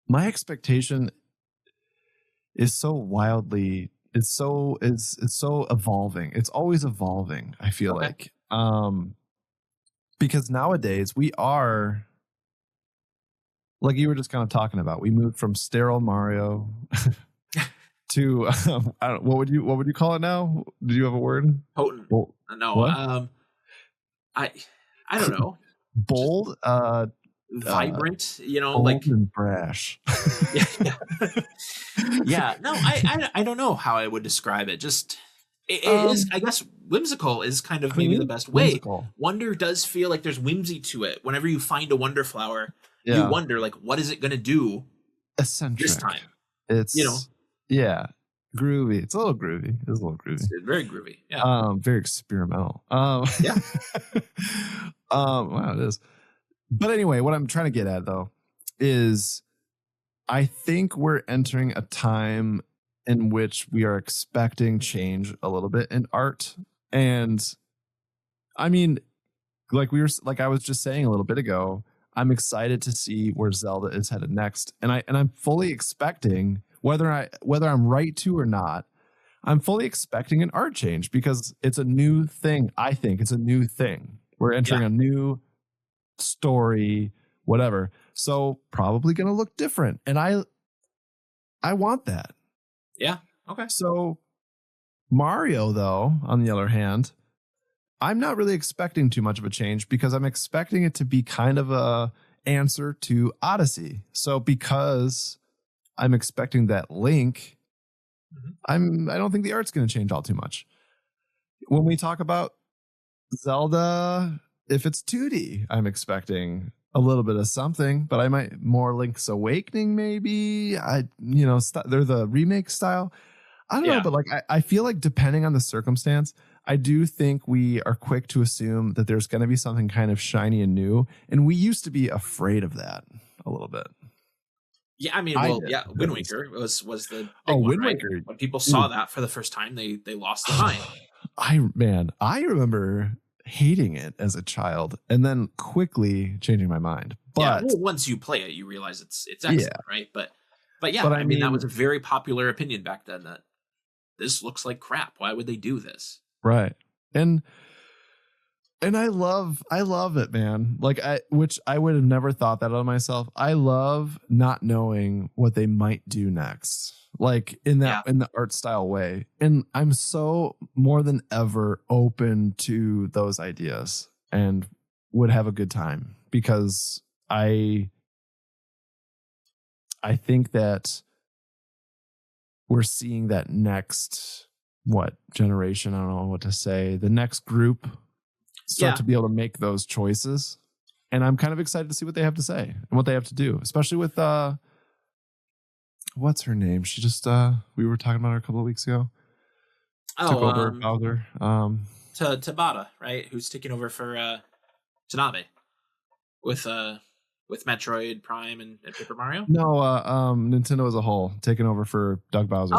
My expectation is so wildly. It's so evolving. It's always evolving. I feel like, because nowadays we are. Like you were just kind of talking about, we moved from sterile Mario to I don't, what would you call it now? Did you have a word? Potent. Well, no. What? I don't know. Bold. Vibrant. You know, bold like and brash. Yeah. No, I don't know how I would describe it. Just it is. I guess whimsical is kind of maybe the best way. Whimsical. Wonder does feel like there's whimsy to it. Whenever you find a Wonder Flower. You wonder, like, what is it going to do eccentric this time? It's, groovy. It's a little groovy. It's very groovy. Yeah. Very experimental. Wow, it is. But anyway, what I'm trying to get at, though, is I think we're entering a time in which we are expecting change a little bit in art. And I mean, like I was just saying a little bit ago, I'm excited to see where Zelda is headed next, and I'm fully expecting, whether I'm right to or not, I'm fully expecting an art change because it's a new thing. I think it's a new thing. We're entering a new story, whatever. So probably going to look different, and I want that. Yeah. Okay. So Mario, though, on the other hand, I'm not really expecting too much of a change because I'm expecting it to be kind of a answer to Odyssey. So because I'm expecting that Link, I don't think the art's going to change all too much. When we talk about Zelda, if it's 2D, I'm expecting a little bit of something, but I might more Link's Awakening maybe. They're the remake style. I don't know, but like I feel like depending on the circumstance, I do think we are quick to assume that there's going to be something kind of shiny and new, and we used to be afraid of that a little bit. Yeah, I mean, Wind Waker was the big one, Wind right? Waker. When people saw that for the first time, they lost their mind. I remember hating it as a child and then quickly changing my mind. But once you play it, you realize it's excellent, right? But I mean, that was a very popular opinion back then that this looks like crap. Why would they do this? Right. And I love it, man. Which I would have never thought that of myself. I love not knowing what they might do next. Like in the art style way. And I'm so more than ever open to those ideas and would have a good time because I think that we're seeing that next generation, I don't know what to say, the next group start to be able to make those choices. And I'm kind of excited to see what they have to say and what they have to do, especially with what's her name? She just we were talking about her a couple of weeks ago. Took over Bowser. Tabata, right? Who's taking over for Tanabe with Metroid Prime and Paper Mario? No, Nintendo as a whole taking over for Doug Bowser.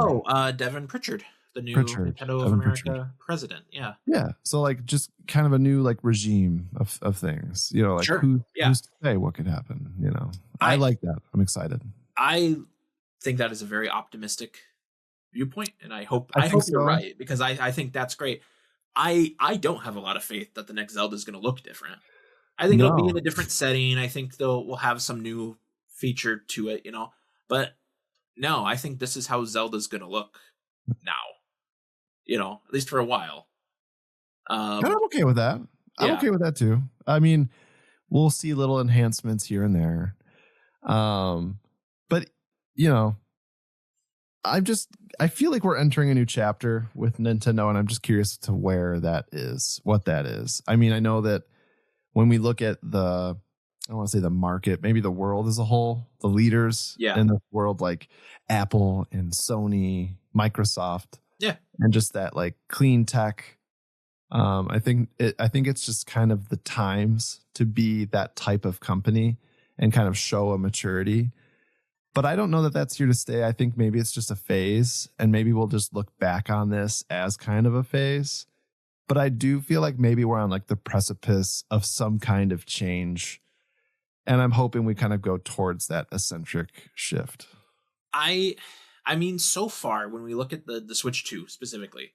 Devin Pritchard, the new Nintendo of America president. Yeah. Yeah. So like just kind of a new like regime of things. You know, like who's to say what could happen? You know. I like that. I'm excited. I think that is a very optimistic viewpoint, and I hope you're right, because I think that's great. I don't have a lot of faith that the next Zelda is going to look different. I think it'll be in a different setting. I think we'll have some new feature to it, you know. But no, I think this is how Zelda's going to look now. You know, at least for a while. And I'm okay with that. I'm okay with that too. I mean, we'll see little enhancements here and there. But you know, I feel like we're entering a new chapter with Nintendo, and I'm just curious to where that is, what that is. I mean, I know that when we look at I don't want to say the market, maybe the world as a whole, the leaders in the world like Apple and Sony, Microsoft, and just that like clean tech. I think it's just kind of the times to be that type of company and kind of show a maturity. But I don't know that that's here to stay. I think maybe it's just a phase, and maybe we'll just look back on this as kind of a phase. But I do feel like maybe we're on like the precipice of some kind of change. And I'm hoping we kind of go towards that eccentric shift. I mean, so far, when we look at the Switch 2 specifically,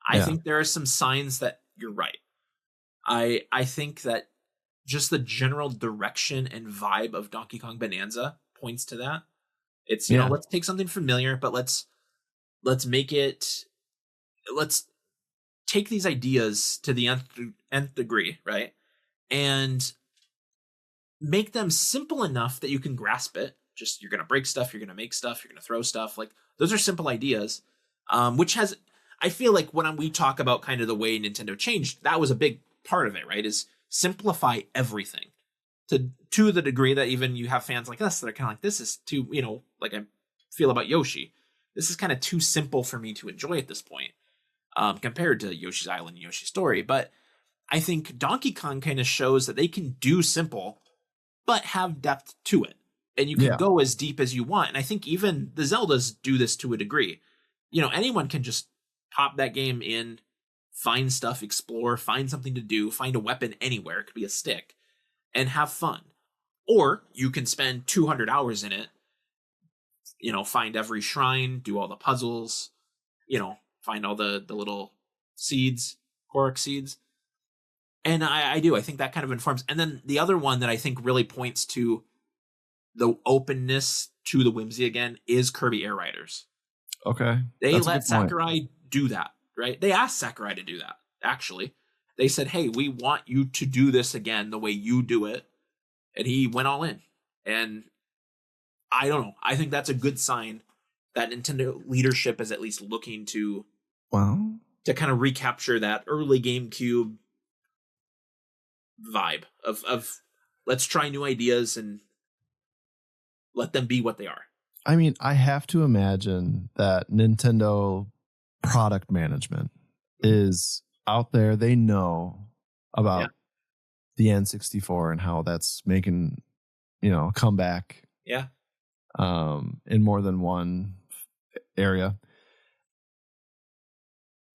I think there are some signs that you're right. I think that just the general direction and vibe of Donkey Kong Bonanza points to that. It's, you know, let's take something familiar, but let's take these ideas to the nth degree, right? And make them simple enough that you can grasp it. Just, you're going to break stuff, you're going to make stuff, you're going to throw stuff. Like, those are simple ideas, which has, I feel like when we talk about kind of the way Nintendo changed, that was a big part of it, right? Is simplify everything to the degree that even you have fans like us that are kind of like, this is too, you know, like I feel about Yoshi. This is kind of too simple for me to enjoy at this point, compared to Yoshi's Island and Yoshi's Story. But I think Donkey Kong kind of shows that they can do simple, but have depth to it. And you can go as deep as you want. And I think even the Zeldas do this to a degree. You know, anyone can just pop that game in, find stuff, explore, find something to do, find a weapon anywhere. It could be a stick, and have fun. Or you can spend 200 hours in it, you know, find every shrine, do all the puzzles, you know, find all the little seeds, Korok seeds. And I think that kind of informs. And then the other one that I think really points to the openness to the whimsy again is Kirby Air Riders. Okay. They let Sakurai do that, right? They asked Sakurai to do that, actually. They said, hey, we want you to do this again the way you do it. And he went all in. And I don't know. I think that's a good sign that Nintendo leadership is at least looking to kind of recapture that early GameCube vibe of let's try new ideas and let them be what they are. I mean, I have to imagine that Nintendo product management is out there. They know about the N64 and how that's making, a comeback. Yeah. In more than one area.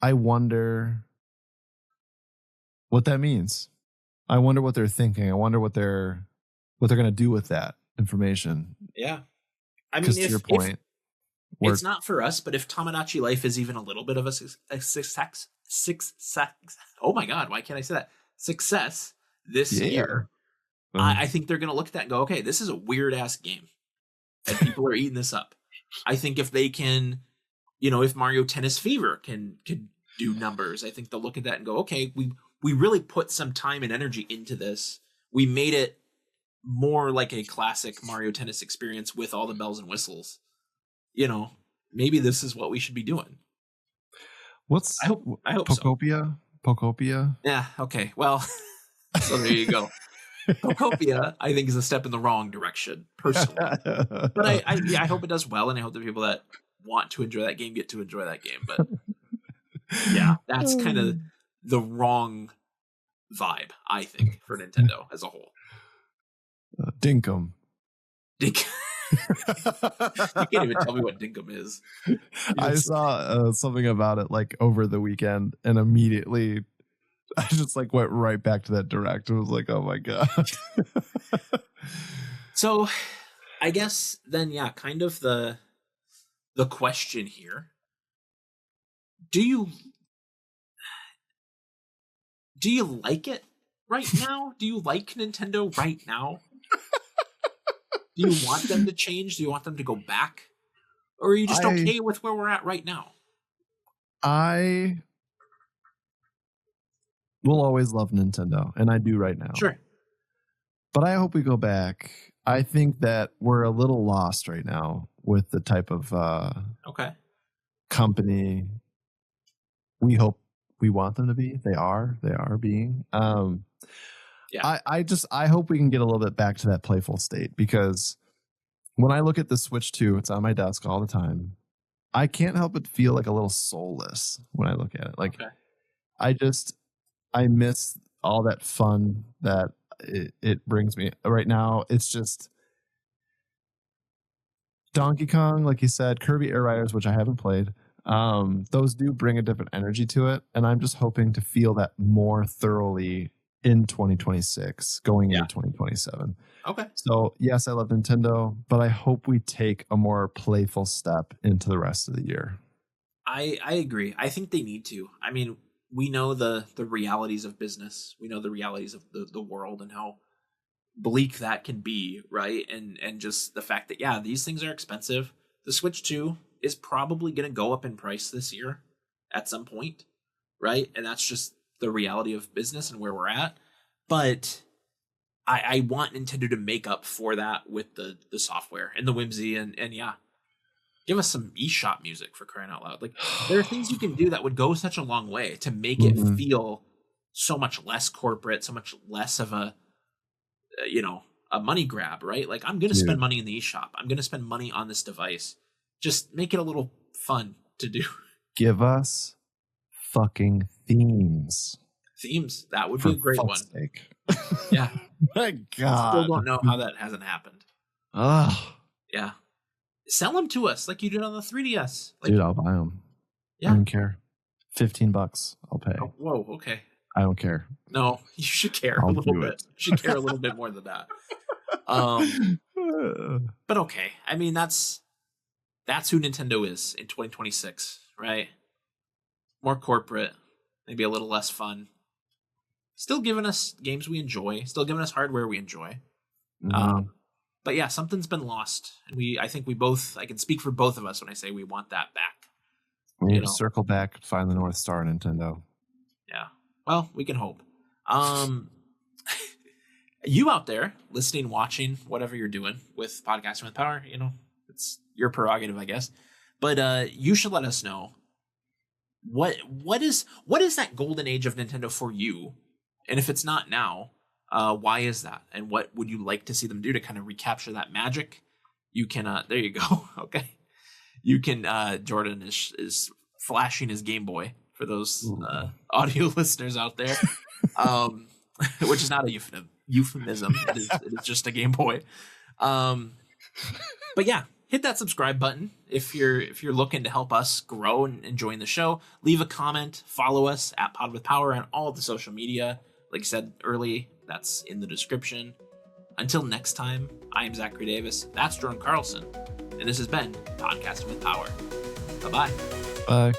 I wonder what that means. I wonder what they're thinking. I wonder what they're going to do with that information. Yeah. I mean, to your point, it's not for us, but if Tomodachi Life is even a little bit of a success, oh my God, why can't I say that? Success this year, I think they're going to look at that and go, okay, this is a weird ass game and people are eating this up. I think if they can, if Mario Tennis Fever can do numbers, I think they'll look at that and go, okay, we really put some time and energy into this. We made it more like a classic Mario Tennis experience with all the bells and whistles. Maybe this is what we should be doing. I hope Pokopia? So. Pokopia? Yeah, okay. Well, so there you go. Pokopia, I think, is a step in the wrong direction, personally. But I hope it does well, and I hope the people that want to enjoy that game get to enjoy that game. But yeah, that's kind of the wrong vibe, I think, for Nintendo as a whole. Dinkum. Dink. You can't even tell me what Dinkum is. I saw something about it like over the weekend, and immediately I just like went right back to that direct. It was like, oh my God. So I guess then, yeah, kind of the question here. Do you like it right now? Do you like Nintendo right now? Do you want them to change? Do you want them to go back? Or are you just okay with where we're at right now? I will always love Nintendo, and I do right now. Sure. But I hope we go back. I think that we're a little lost right now with the type of company we hope we want them to be. They are being. Yeah. I hope we can get a little bit back to that playful state, because when I look at the Switch 2, it's on my desk all the time. I can't help but feel like a little soulless when I look at it. Like, I miss all that fun that it brings me. Right now, it's just Donkey Kong, like you said, Kirby Air Riders, which I haven't played. Those do bring a different energy to it, and I'm just hoping to feel that more thoroughly in 2026, going into 2027. Okay. So yes, I love Nintendo, but I hope we take a more playful step into the rest of the year. I agree. I think they need to. I mean, we know the realities of business. We know the realities of the world and how bleak that can be, right? And just the fact that, these things are expensive. The Switch 2 is probably going to go up in price this year at some point, right? And that's just the reality of business and where we're at. But I want Nintendo to make up for that with the software and the whimsy and give us some eShop music, for crying out loud. Like, there are things you can do that would go such a long way to make it feel so much less corporate, so much less of a money grab, right? Like, I'm going to spend money in the eShop. I'm going to spend money on this device. Just make it a little fun to do. Give us fucking themes. Themes. That would be a great one. Sake. Yeah. My God. Still don't know how that hasn't happened. Yeah. Sell them to us like you did on the 3DS. Like, dude, I'll buy them. Yeah. I don't care. $15 I'll pay. Oh, whoa, okay. I don't care. No, you should care a little bit. You should care a little bit more than that. But okay. I mean, that's who Nintendo is in 2026, right? More corporate, maybe a little less fun. Still giving us games we enjoy. Still giving us hardware we enjoy. But yeah, something's been lost, and I think we both, I can speak for both of us when I say we want that back. We need to circle back, find the North Star, Nintendo. Yeah. Well, we can hope. You out there listening, watching, whatever you're doing with Podcasting with Power, it's your prerogative, I guess. But you should let us know what is that golden age of Nintendo for you, and if it's not now, why is that, and what would you like to see them do to kind of recapture that magic? You can there you go. Okay, you can. Jordan is flashing his Game Boy for those audio listeners out there, which is not a euphemism. It is just a Game Boy. But yeah, hit that subscribe button if you're looking to help us grow and enjoying the show. Leave a comment, follow us at Pod with Power on all the social media. Like I said early, that's in the description. Until next time, I am Zachary Davis. That's Jordan Carlson, and this has been Podcasting with Power. Bye-bye. Bye.